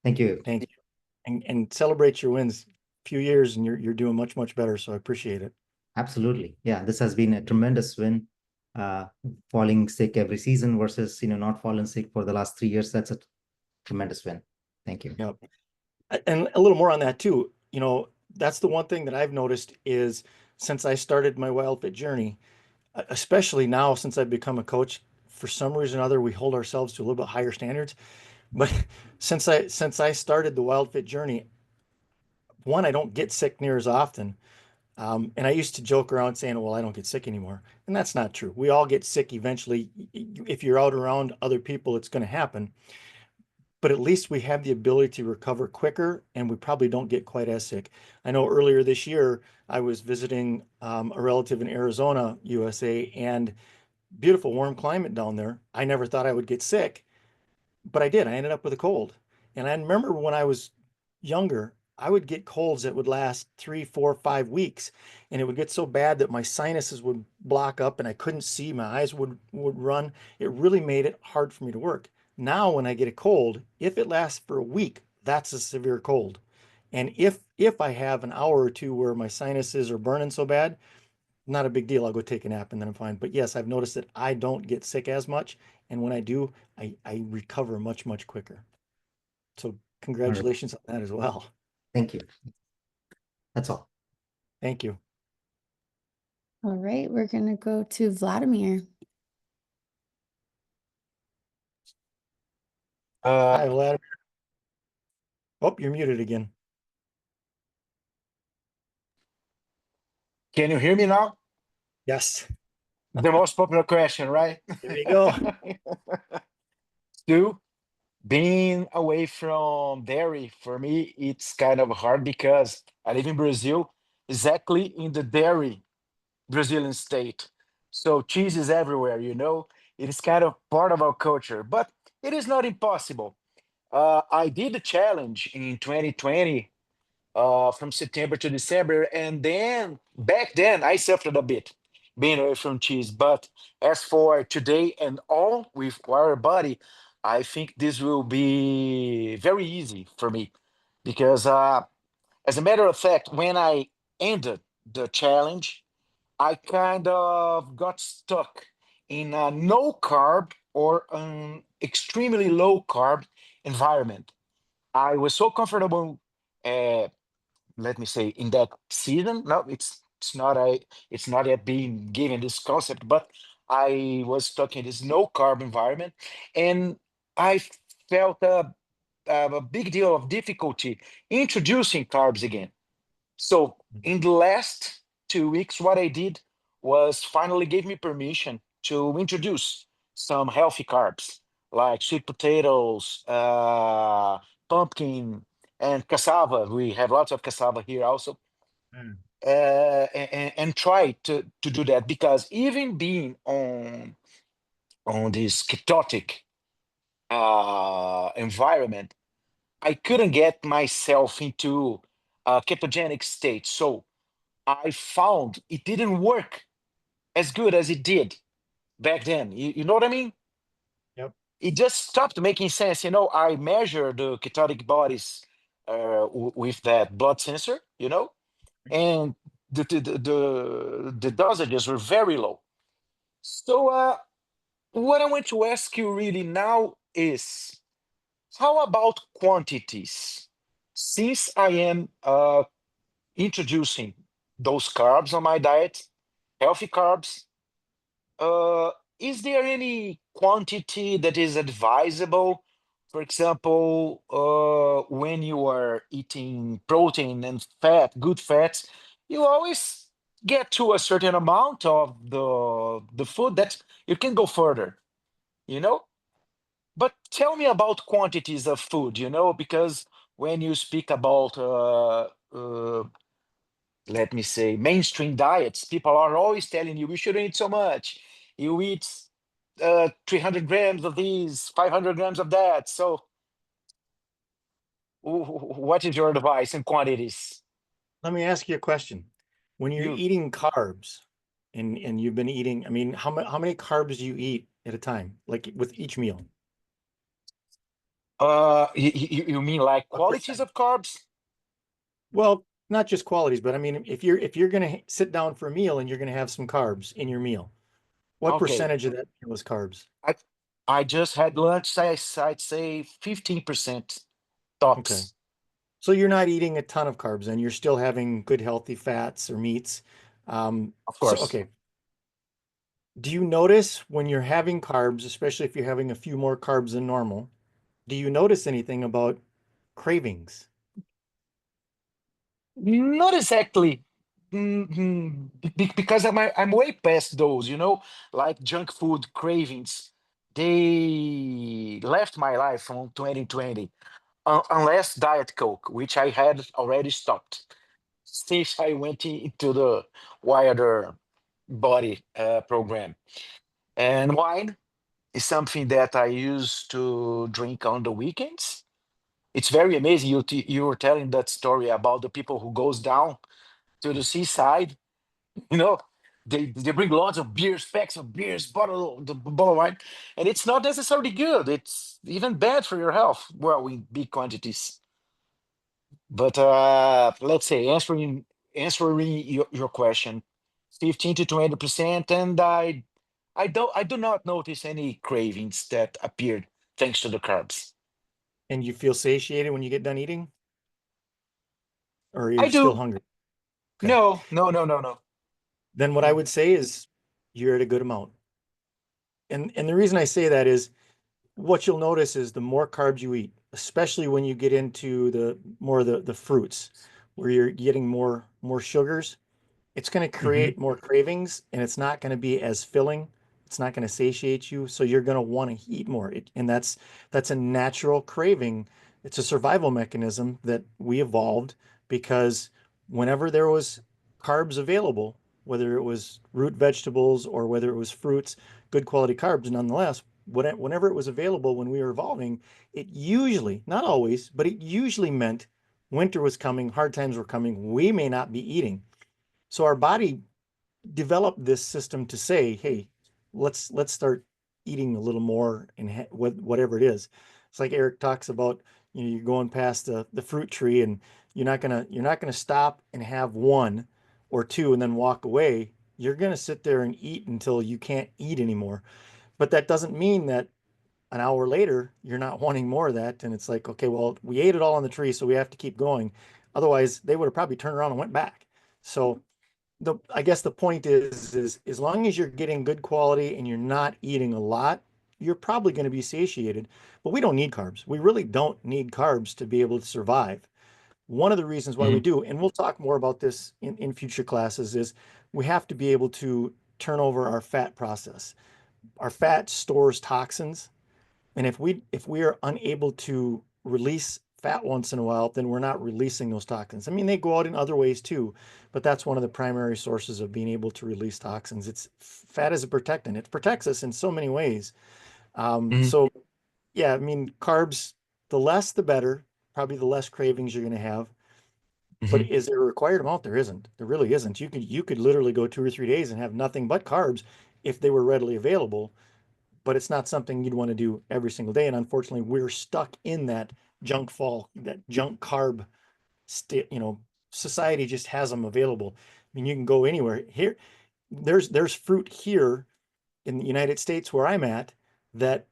Speaker 5: Thank you.
Speaker 1: Thank you. And celebrate your wins. Few years and you're doing much, much better. So I appreciate it.
Speaker 5: Absolutely. Yeah, this has been a tremendous win. Falling sick every season versus, not falling sick for the last 3 years. That's a tremendous win. Thank you.
Speaker 1: Yep. And a little more on that too. That's the one thing that I've noticed is since I started my WildFit journey, especially now since I've become a coach, for some reason or other, we hold ourselves to a little bit higher standards. But since I started the WildFit journey, one, I don't get sick near as often. And I used to joke around saying, well, I don't get sick anymore. And that's not true. We all get sick eventually. If you're out around other people, it's going to happen. But at least we have the ability to recover quicker and we probably don't get quite as sick. I know earlier this year, I was visiting a relative in Arizona, USA, and beautiful warm climate down there. I never thought I would get sick, but I did. I ended up with a cold. And I remember when I was younger, I would get colds that would last 3, 4, 5 weeks. And it would get so bad that my sinuses would block up and I couldn't see, my eyes would run. It really made it hard for me to work. Now, when I get a cold, if it lasts for a week, that's a severe cold. And if I have an hour or two where my sinuses are burning so bad, not a big deal. I'll go take a nap and then I'm fine. But yes, I've noticed that I don't get sick as much. And when I do, I recover much, much quicker. So congratulations on that as well.
Speaker 5: Thank you. That's all.
Speaker 1: Thank you.
Speaker 2: All right, we're going to go to Vladimir.
Speaker 1: Hi, Vladimir. Oh, you're muted again.
Speaker 6: Can you hear me now?
Speaker 1: Yes.
Speaker 6: The most popular question, right?
Speaker 1: There you go.
Speaker 6: Stu, being away from dairy, for me, it's kind of hard because I live in Brazil, exactly in the dairy Brazilian state. So cheese is everywhere, It is kind of part of our culture, but it is not impossible. I did a challenge in 2020 from September to December. And then back then I suffered a bit being away from cheese. But as for today and all with our body, I think this will be very easy for me because, as a matter of fact, when I ended the challenge, I kind of got stuck in a no carb or an extremely low carb environment. I was so comfortable uh, let me say in that season. No, it's not yet being given this concept, but I was stuck in this no carb environment, and I felt a big deal of difficulty introducing carbs again. So in the last 2 weeks, what I did was finally gave me permission to introduce some healthy carbs like sweet potatoes, pumpkin, and cassava. We have lots of cassava here also.
Speaker 1: Mm.
Speaker 6: And try to do that because even being on this ketotic environment, I couldn't get myself into a ketogenic state. So I found it didn't work as good as it did back then. You know what I mean?
Speaker 1: Yep.
Speaker 6: It just stopped making sense. I measure the ketotic bodies with that blood sensor, and the dosages were very low. So what I want to ask you really now is, how about quantities? Since I am introducing those carbs on my diet, healthy carbs, uh, is there any quantity that is advisable? For example, when you are eating protein and fat, good fats, you always get to a certain amount of the food that you can go further, you know? But tell me about quantities of food, because when you speak about, let me say, mainstream diets, people are always telling you, you shouldn't eat so much. You eat 300 grams of these, 500 grams of that. So, what is your advice in quantities?
Speaker 1: Let me ask you a question. When you're
Speaker 6: You,
Speaker 1: eating carbs and you've been eating, I mean, how many carbs do you eat at a time, like with each meal?
Speaker 6: you mean like
Speaker 1: What
Speaker 6: qualities
Speaker 1: percent?
Speaker 6: of carbs?
Speaker 1: Well, not just qualities, but I mean, if you're gonna sit down for a meal and you're gonna have some carbs in your meal, what
Speaker 6: Okay,
Speaker 1: percentage of that meal is carbs?
Speaker 6: I I just had lunch. I'd say 15%
Speaker 1: Okay.
Speaker 6: tops,
Speaker 1: So you're not eating a ton of carbs and you're still having good healthy fats or meats.
Speaker 6: of
Speaker 1: So
Speaker 6: course.
Speaker 1: okay. Do you notice when you're having carbs, especially if you're having a few more carbs than normal, do you notice anything about cravings?
Speaker 6: Not exactly. Because I'm way past those, like junk food cravings. They left my life from 2020, unless Diet Coke, which I had already stopped since I went into the Wilder Body program. And wine is something that I used to drink on the weekends. It's very amazing. You were telling that story about the people who goes down to the seaside. You know, they bring lots of beers, packs of beers, bottle of wine, and it's not necessarily good. It's even bad for your health. Well, in big quantities. But let's say answering your question, 15 to 20%, and I do not notice any cravings that appeared thanks to the carbs.
Speaker 1: And you feel satiated when you get done eating? Or
Speaker 6: I
Speaker 1: you're still
Speaker 6: do.
Speaker 1: hungry? Okay.
Speaker 6: No, no, no, no, no.
Speaker 1: Then what I would say is you're at a good amount. And the reason I say that is what you'll notice is the more carbs you eat, especially when you get into the more of the fruits, where you're getting more sugars, it's going to
Speaker 6: Hmm.
Speaker 1: create more cravings and it's not going to be as filling. It's not going to satiate you. So you're going to want to eat more. And that's a natural craving. It's a survival mechanism that we evolved because whenever there was carbs available, whether it was root vegetables or whether it was fruits, good quality carbs, nonetheless, whenever it was available when we were evolving, it usually, not always, but it usually meant winter was coming, hard times were coming. We may not be eating. So our body developed this system to say, hey, let's start eating a little more and whatever it is. It's like Eric talks about, you're going past the fruit tree and you're not gonna stop and have one or two and then walk away. You're gonna sit there and eat until you can't eat anymore. But that doesn't mean that an hour later you're not wanting more of that. And it's like, okay, well, we ate it all on the tree, so we have to keep going. Otherwise, they would have probably turned around and went back. So I guess the point is as long as you're getting good quality and you're not eating a lot, you're probably going to be satiated. But we don't need carbs. We really don't need carbs to be able to survive. One of the reasons why we
Speaker 6: Hmm.
Speaker 1: do, and we'll talk more about this in future classes, is we have to be able to turn over our fat process. Our fat stores toxins, and if we are unable to release fat once in a while, then we're not releasing those toxins. I mean, they go out in other ways too, but that's one of the primary sources of being able to release toxins. It's fat is a protectant. It protects us in so many ways.
Speaker 6: Hmm.
Speaker 1: So yeah, I mean, carbs, the less the better, probably the less cravings you're going to have. But
Speaker 6: Hmm.
Speaker 1: is there a required amount? There isn't. There really isn't. You could literally go 2 or 3 days and have nothing but carbs if they were readily available, but it's not something you'd want to do every single day. And unfortunately, we're stuck in that junk carb state. Society just has them available. I mean, you can go anywhere here. There's fruit here in the United States where I'm at that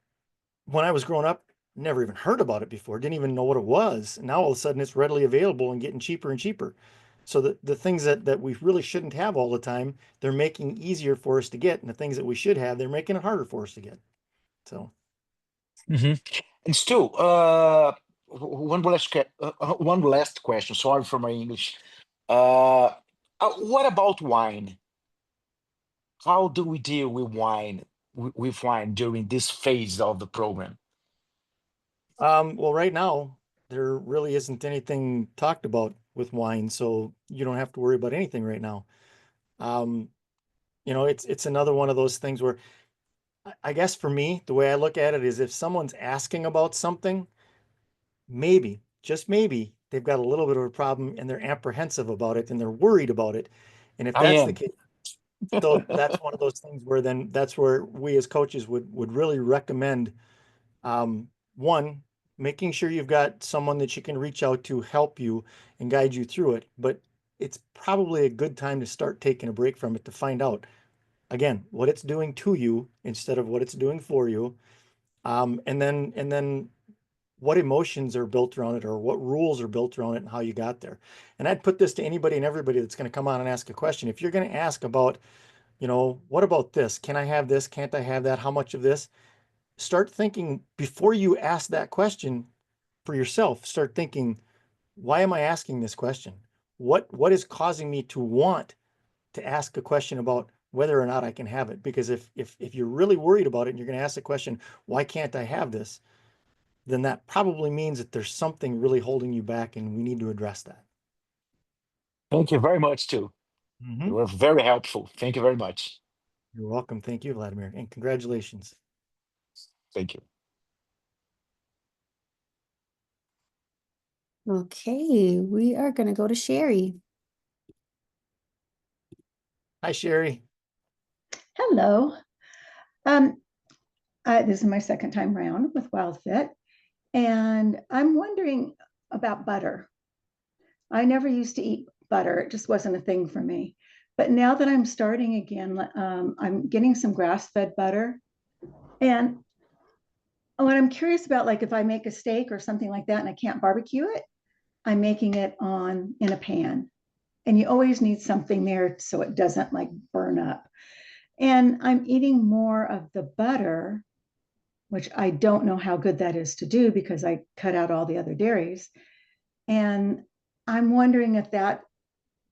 Speaker 1: when I was growing up, never even heard about it before, didn't even know what it was. And now all of a sudden it's readily available and getting cheaper and cheaper. So the things that we really shouldn't have all the time, they're making easier for us to get. And the things that we should have, they're making it harder for us to get. So
Speaker 6: Hmm. And still, one last question. Sorry for my English. What about wine? How do we deal with wine during this phase of the program?
Speaker 1: Well, right now, there really isn't anything talked about with wine, so you don't have to worry about anything right now. Um, it's another one of those things where I guess for me, the way I look at it is if someone's asking about something, maybe, just maybe, they've got a little bit of a problem and they're apprehensive about it and they're worried about it. And if
Speaker 6: I
Speaker 1: that's the
Speaker 6: am.
Speaker 1: case, so that's one of those things where then that's where we as coaches would really recommend one, making sure you've got someone that you can reach out to help you and guide you through it. But it's probably a good time to start taking a break from it to find out again what it's doing to you instead of what it's doing for you. And then what emotions are built around it or what rules are built around it and how you got there. And I'd put this to anybody and everybody that's going to come on and ask a question. If you're going to ask about, what about this? Can I have this? Can't I have that? How much of this? Start thinking before you ask that question for yourself. Start thinking, why am I asking this question? What is causing me to want to ask a question about whether or not I can have it? Because if you're really worried about it and you're going to ask the question, why can't I have this? Then that probably means that there's something really holding you back and we need to address that.
Speaker 6: Thank you very much, too. You were very helpful. Thank you very much.
Speaker 1: You're welcome. Thank you, Vladimir, and congratulations.
Speaker 6: Thank you.
Speaker 2: Okay, we are going to go to Sherry.
Speaker 1: Hi, Sherry.
Speaker 7: Hello. This is my second time around with WildFit, and I'm wondering about butter. I never used to eat butter. It just wasn't a thing for me. But now that I'm starting again, I'm getting some grass-fed butter. And what I'm curious about, like if I make a steak or something like that and I can't barbecue it, I'm making it in a pan. And you always need something there so it doesn't like burn up. And I'm eating more of the butter, which I don't know how good that is to do because I cut out all the other dairies. And I'm wondering if that,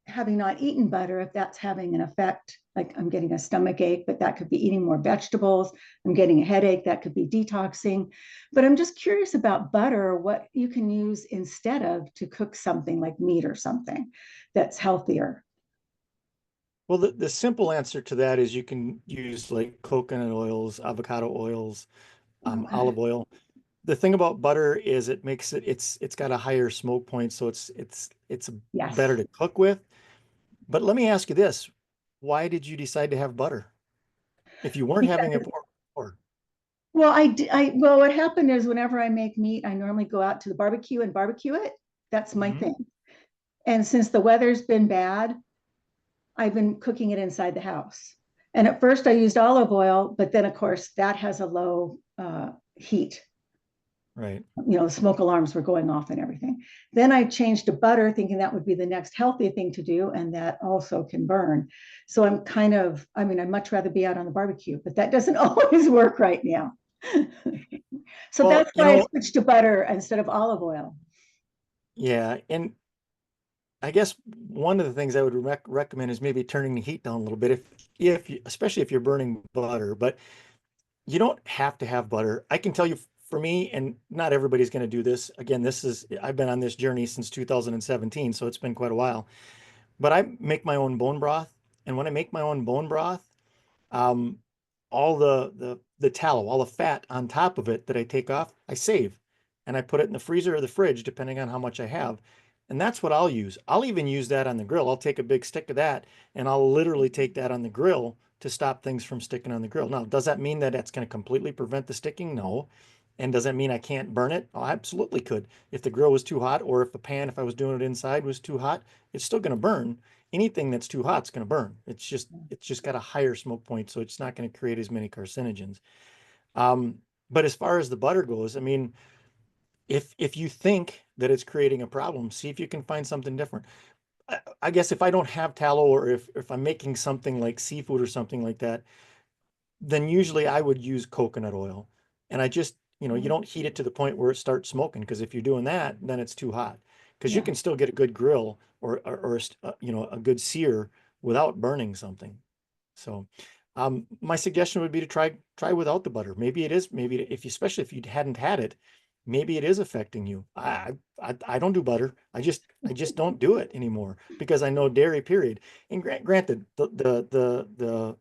Speaker 7: having not eaten butter, if that's having an effect, like I'm getting a stomach ache, but that could be eating more vegetables. I'm getting a headache, that could be detoxing. But I'm just curious about butter, what you can use instead of to cook something like meat or something that's healthier.
Speaker 1: Well, the simple answer to that is you can use like coconut oils, avocado oils,
Speaker 7: Okay.
Speaker 1: olive oil. The thing about butter is it makes it's got a higher smoke point, so it's
Speaker 7: Yes.
Speaker 1: better to cook with. But let me ask you this: why did you decide to have butter if you weren't having it before?
Speaker 7: Well, well, what happened is whenever I make meat, I normally go out to the barbecue and barbecue it. That's my
Speaker 1: Mhm.
Speaker 7: thing. And since the weather's been bad, I've been cooking it inside the house. And at first I used olive oil, but then of course that has a low heat.
Speaker 1: Right.
Speaker 7: The smoke alarms were going off and everything. Then I changed to butter, thinking that would be the next healthy thing to do, and that also can burn. So I'd much rather be out on the barbecue, but that doesn't always work right now. So
Speaker 1: Well,
Speaker 7: that's why I switched to butter instead of olive oil.
Speaker 1: yeah, and I guess one of the things I would recommend is maybe turning the heat down a little bit especially if you're burning butter, but you don't have to have butter. I can tell you for me, and not everybody's going to do this. Again, I've been on this journey since 2017, so it's been quite a while. But I make my own bone broth, and when I make my own bone broth, um, all the tallow, all the fat on top of it that I take off, I save, and I put it in the freezer or the fridge, depending on how much I have. And that's what I'll use. I'll even use that on the grill. I'll take a big stick of that, and I'll literally take that on the grill to stop things from sticking on the grill. Now, does that mean that that's going to completely prevent the sticking? No. And does that mean I can't burn it? Oh, I absolutely could. If the grill was too hot, or if the pan, if I was doing it inside, was too hot, it's still going to burn. Anything that's too hot is going to burn. It's just got a higher smoke point, so it's not going to create as many carcinogens. But as far as the butter goes, I mean, if you think that it's creating a problem, see if you can find something different. I guess if I don't have tallow, or if I'm making something like seafood or something like that, then usually I would use coconut oil. And I just, you don't heat it to the point where it starts smoking, because if you're doing that, then it's too hot. Because you
Speaker 7: Yeah.
Speaker 1: can still get a good grill or a good sear without burning something. So my suggestion would be to try without the butter. Maybe it is, maybe if you, especially if you hadn't had it, maybe it is affecting you. I don't do butter. I just don't do it anymore because I know dairy, period. And granted, the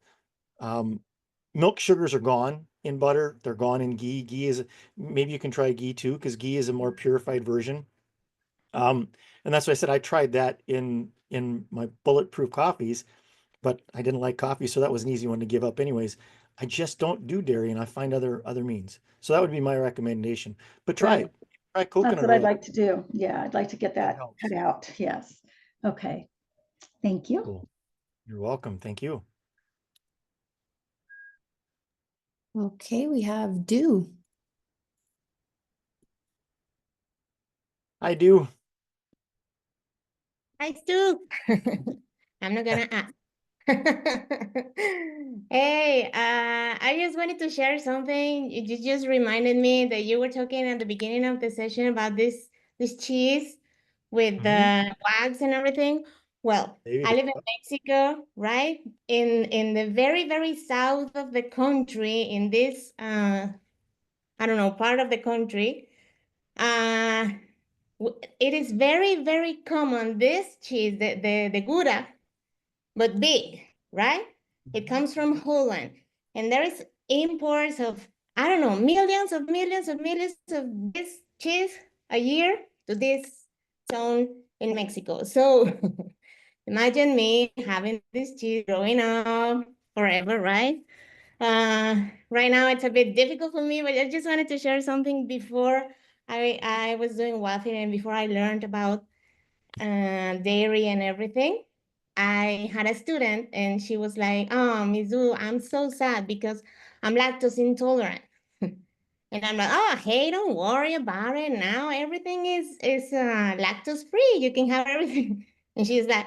Speaker 1: milk sugars are gone in butter. They're gone in ghee. Ghee is, maybe you can try ghee too, because ghee is a more purified version. And that's why I said I tried that in my bulletproof coffees, but I didn't like coffee, so that was an easy one to give up anyways. I just don't do dairy, and I find other means. So that would be my recommendation. But try
Speaker 7: Right.
Speaker 1: it. Try
Speaker 7: That's
Speaker 1: coconut
Speaker 7: what I'd
Speaker 1: oil.
Speaker 7: like to do. Yeah, I'd like to get
Speaker 1: It
Speaker 7: that
Speaker 1: helps.
Speaker 7: cut out. Yes. Okay. Thank you.
Speaker 1: Cool. You're welcome. Thank you.
Speaker 2: Okay, we have Do.
Speaker 1: I do.
Speaker 8: I do. I'm not gonna ask. Hey, I just wanted to share something. You just reminded me that you were talking at the beginning of the session about this cheese with the wax and everything. Well, I
Speaker 1: Maybe.
Speaker 8: live in Mexico, right? In the very south of the country, in this I don't know, part of the country. Uh it is very common, this cheese, the Gouda, but big, right? It comes from Holland, and there is imports of, I don't know, millions of this cheese a year to this zone in Mexico. So imagine me having this cheese growing up forever, right? Right now it's a bit difficult for me, but I just wanted to share something before I was doing waffle and before I learned about dairy and everything. I had a student and she was like, "Oh, Mizu, I'm so sad because I'm lactose intolerant." And I'm like, "Oh, hey, don't worry about it. Now everything is lactose free. You can have everything." And she's like,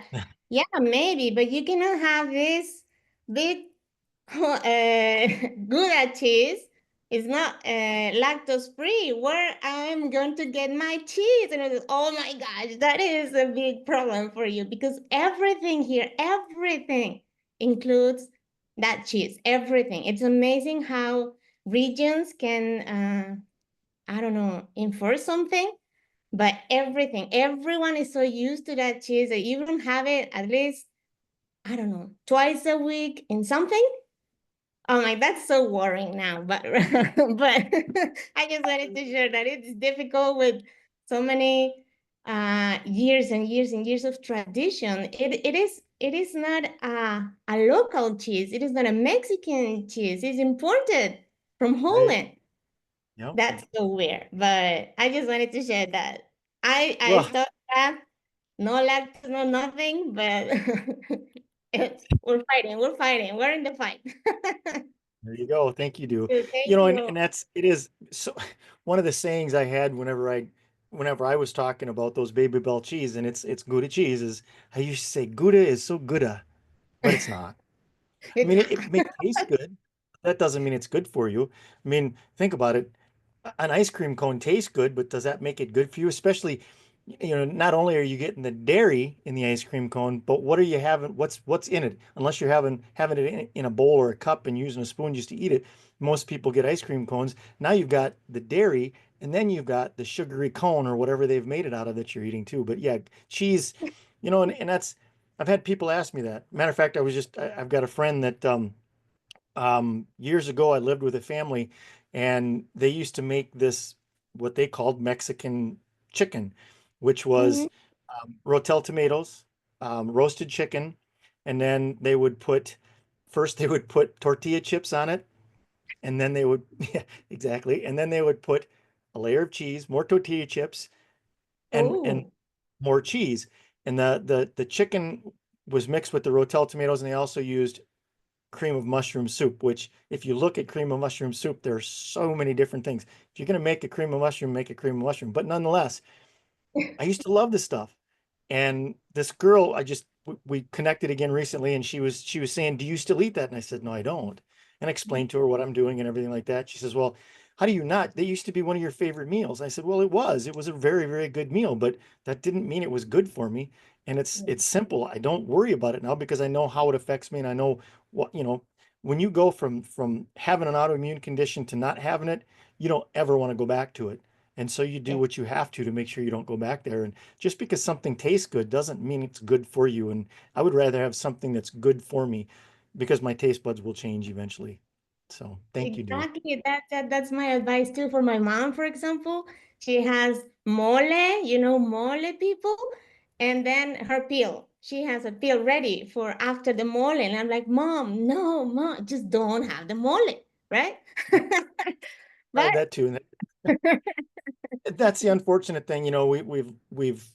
Speaker 8: "Yeah, maybe, but you cannot have this big Gouda cheese is not lactose free. Where I'm going to get my cheese?" And I was, oh my gosh, that is a big problem for you because everything here, everything includes that cheese. Everything. It's amazing how regions can, I don't know, enforce something. But everything, everyone is so used to that cheese that you don't have it at least, I don't know, twice a week in something. Oh my, that's so worrying now, but but I just wanted to share that it's difficult with so many years and years and years of tradition. It is not a local cheese. It is not a Mexican cheese. It's imported from
Speaker 1: Right.
Speaker 8: Holland.
Speaker 1: Yep.
Speaker 8: That's so weird, but I just wanted to share that. I
Speaker 1: Well,
Speaker 8: stopped that. No lactose, no nothing, but we're fighting, we're in the fight.
Speaker 1: there you go. Thank you, do.
Speaker 8: Thank
Speaker 1: And
Speaker 8: you.
Speaker 1: it is so one of the sayings I had whenever I was talking about those Baby Bell cheese, and it's Gouda cheese, is I used to say Gouda is so Gouda, but it's not. I
Speaker 8: It's
Speaker 1: mean,
Speaker 8: not.
Speaker 1: it may taste good. That doesn't mean it's good for you. I mean, think about it. An ice cream cone tastes good, but does that make it good for you? Especially, not only are you getting the dairy in the ice cream cone, but what are you having? What's in it? Unless you're having it in a bowl or a cup and using a spoon just to eat it. Most people get ice cream cones. Now you've got the dairy, and then you've got the sugary cone or whatever they've made it out of that you're eating too. But yeah, cheese, and that's I've had people ask me that. Matter of fact, I've got a friend that years ago I lived with a family, and they used to make this what they called Mexican chicken, which was
Speaker 8: Mhm.
Speaker 1: Rotel tomatoes, roasted chicken, and then they would put tortilla chips on it, and then they would yeah, exactly, and then they would put a layer of cheese, more tortilla chips, and
Speaker 8: Oh,
Speaker 1: more cheese, and the chicken was mixed with the Rotel tomatoes, and they also used cream of mushroom soup, which if you look at cream of mushroom soup, there's so many different things. If you're going to make a cream of mushroom, make a cream of mushroom. But nonetheless, I used to love this stuff. And this girl, we connected again recently, and she was saying, "Do you still eat that?" And I said, "No, I don't." And I explained to her what I'm doing and everything like that. She says, "Well, how do you not? They used to be one of your favorite meals." I said, "Well, it was. It was a very, very good meal, but that didn't mean it was good for me. And it's simple. I don't worry about it now because I know how it affects me, and I know what, when you go from having an autoimmune condition to not having it, you don't ever want to go back to it. And so you do
Speaker 8: Yeah.
Speaker 1: what you have to make sure you don't go back there. And just because something tastes good doesn't mean it's good for you. And I would rather have something that's good for me because my taste buds will change eventually. So thank you, dear.
Speaker 8: Exactly. That's my advice too for my mom, for example. She has mole, you know, mole people, and then her pill. She has a pill ready for after the mole. And I'm like, Mom, no, Mom, just don't have the mole, right?
Speaker 1: Tried
Speaker 8: But
Speaker 1: that too. And that's the unfortunate thing, you know, we've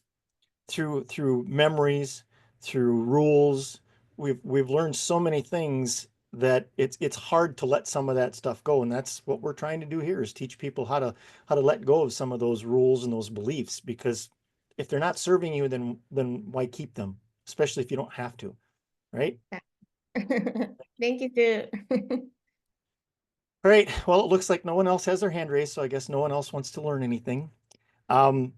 Speaker 1: through memories, through rules, we've learned so many things that it's hard to let some of that stuff go. And that's what we're trying to do here is teach people how to let go of some of those rules and those beliefs, because if they're not serving you, then why keep them, especially if you don't have to, right?
Speaker 8: thank you too.
Speaker 1: All right. Well, it looks like no one else has their hand raised, so I guess no one else wants to learn anything. Um,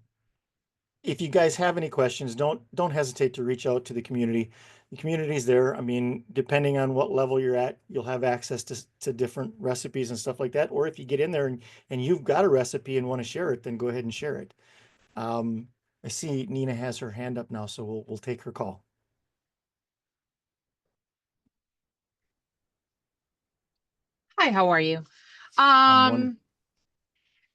Speaker 1: if you guys have any questions, don't hesitate to reach out to the community. The community's there. I mean, depending on what level you're at, you'll have access to different recipes and stuff like that. Or if you get in there and you've got a recipe and want to share it, then go ahead and share it. I see Nina has her hand up now, so we'll take her call.
Speaker 9: Hi, how are you?
Speaker 1: One.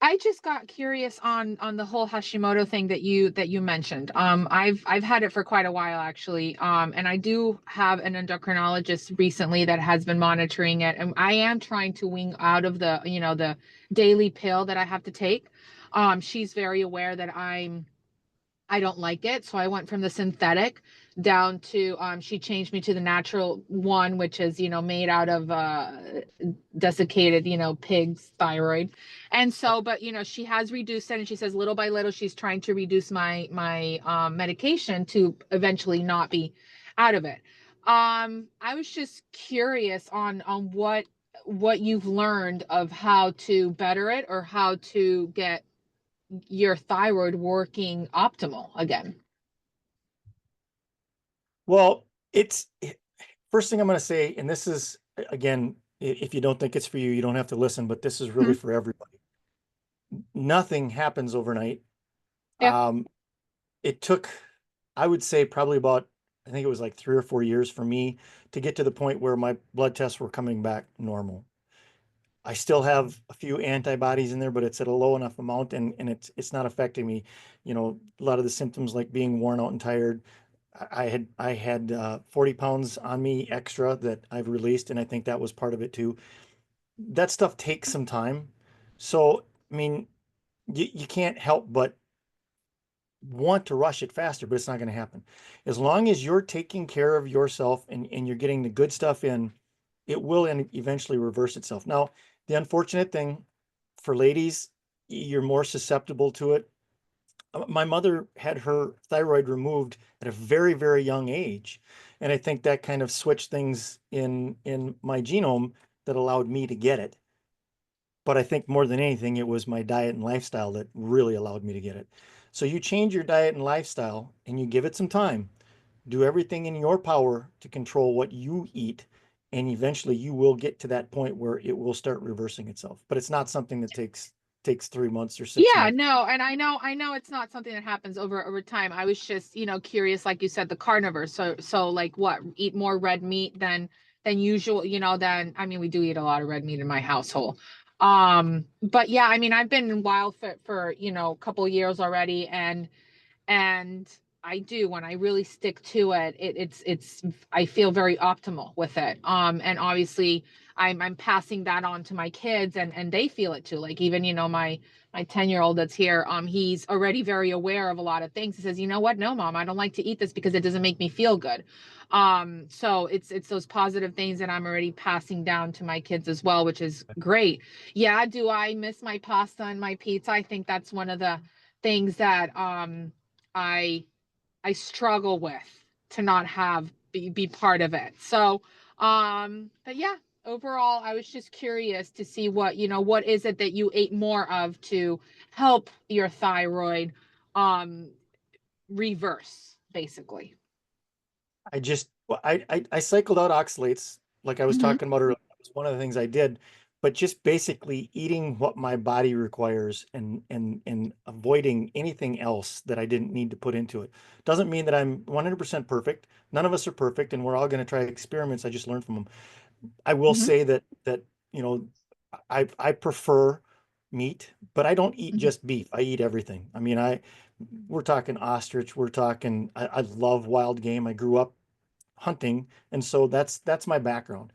Speaker 9: I just got curious on the whole Hashimoto thing that you mentioned. I've had it for quite a while actually. And I do have an endocrinologist recently that has been monitoring it, and I am trying to wean out of the, you know, the daily pill that I have to take. She's very aware that I don't like it. So I went from the synthetic down to she changed me to the natural one, which is, you know, made out of desiccated, you know, pig's thyroid. And so, but you know, she has reduced it, and she says little by little she's trying to reduce my medication to eventually not be out of it. I was just curious on what you've learned of how to better it or how to get your thyroid working optimal again.
Speaker 1: Well, first thing I'm going to say, and this is again, if you don't think it's for you, you don't have to listen, but this is really for everybody. Nothing happens overnight.
Speaker 9: Yeah.
Speaker 1: It took, I would say, probably about, I think it was like 3 or 4 years for me to get to the point where my blood tests were coming back normal. I still have a few antibodies in there, but it's at a low enough amount, and it's not affecting me. You know, a lot of the symptoms like being worn out and tired. I had 40 pounds on me extra that I've released, and I think that was part of it too. That stuff takes some time. So, I mean, you can't help but want to rush it faster, but it's not going to happen. As long as you're taking care of yourself and you're getting the good stuff in, it will eventually reverse itself. Now, the unfortunate thing for ladies, you're more susceptible to it. My mother had her thyroid removed at a very, very young age. And I think that kind of switched things in my genome that allowed me to get it. But I think more than anything, it was my diet and lifestyle that really allowed me to get it. So you change your diet and lifestyle and you give it some time. Do everything in your power to control what you eat. And eventually you will get to that point where it will start reversing itself. But it's not something that takes 3 months or 6 months.
Speaker 9: Yeah, no, and I know it's not something that happens over time. I was just, you know, curious, like you said, the carnivore. So like what, eat more red meat than usual, you know, than I mean, we do eat a lot of red meat in my household. But yeah, I mean, I've been in wild fit for, you know, a couple of years already, and I do, when I really stick to it, it's I feel very optimal with it. And obviously I'm passing that on to my kids, and they feel it too. Like even, you know, my 10-year-old that's here, he's already very aware of a lot of things. He says, you know what, no mom, I don't like to eat this because it doesn't make me feel good. So it's those positive things that I'm already passing down to my kids as well, which is great. Yeah, do I miss my pasta and my pizza? I think that's one of the things that I struggle with, to not have be part of it. So but yeah, overall I was just curious to see what, you know, what is it that you ate more of to help your thyroid reverse basically.
Speaker 1: I cycled out oxalates like I was
Speaker 9: Mhm.
Speaker 1: talking about earlier. It was one of the things I did, but just basically eating what my body requires and avoiding anything else that I didn't need to put into it. Doesn't mean that I'm 100% perfect. None of us are perfect, and we're all going to try experiments. I just learned from them. I will say that you know, I prefer meat, but I don't eat just beef. I eat everything. I mean, we're talking ostrich, we're talking, I love wild game. I grew up hunting, and so that's my background.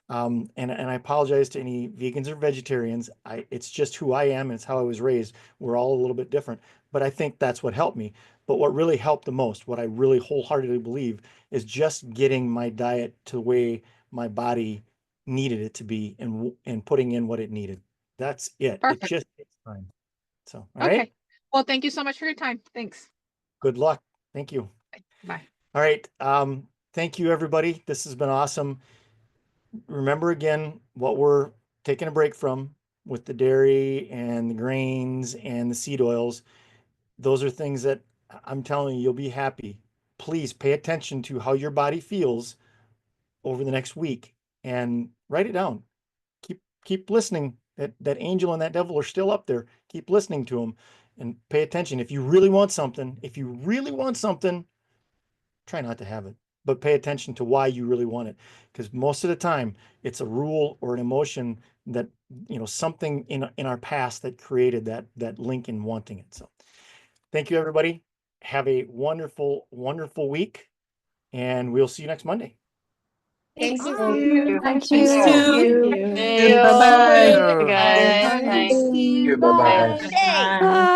Speaker 1: And I apologize to any vegans or vegetarians. It's just who I am, and it's how I was raised. We're all a little bit different, but I think that's what helped me. But what really helped the most, what I really wholeheartedly believe, is just getting my diet to the way my body needed it to be, and putting in what it needed. That's it. It
Speaker 9: Perfect.
Speaker 1: just takes time. So, all
Speaker 9: Okay.
Speaker 1: right.
Speaker 9: Well, thank you so much for your time. Thanks.
Speaker 1: Good luck. Thank you.
Speaker 9: Bye.
Speaker 1: All right. Thank you, everybody. This has been awesome. Remember again what we're taking a break from with the dairy and the grains and the seed oils. Those are things that I'm telling you, you'll be happy. Please pay attention to how your body feels over the next week and write it down. Keep listening. That angel and that devil are still up there. Keep listening to them and pay attention. If you really want something, try not to have it, but pay attention to why you really want it. Because most of the time it's a rule or an emotion that, something in our past that created that link in wanting it. So thank you, everybody. Have a wonderful, wonderful week, and we'll see you next Monday.
Speaker 8: Thank
Speaker 2: Thank
Speaker 8: you.
Speaker 2: you.
Speaker 7: Thank
Speaker 2: Thanks,
Speaker 7: you.
Speaker 2: too.
Speaker 10: Bye-bye.
Speaker 3: Bye.
Speaker 10: Guys. Bye.
Speaker 7: Bye.
Speaker 6: Bye bye.
Speaker 10: Bye.
Speaker 2: Bye.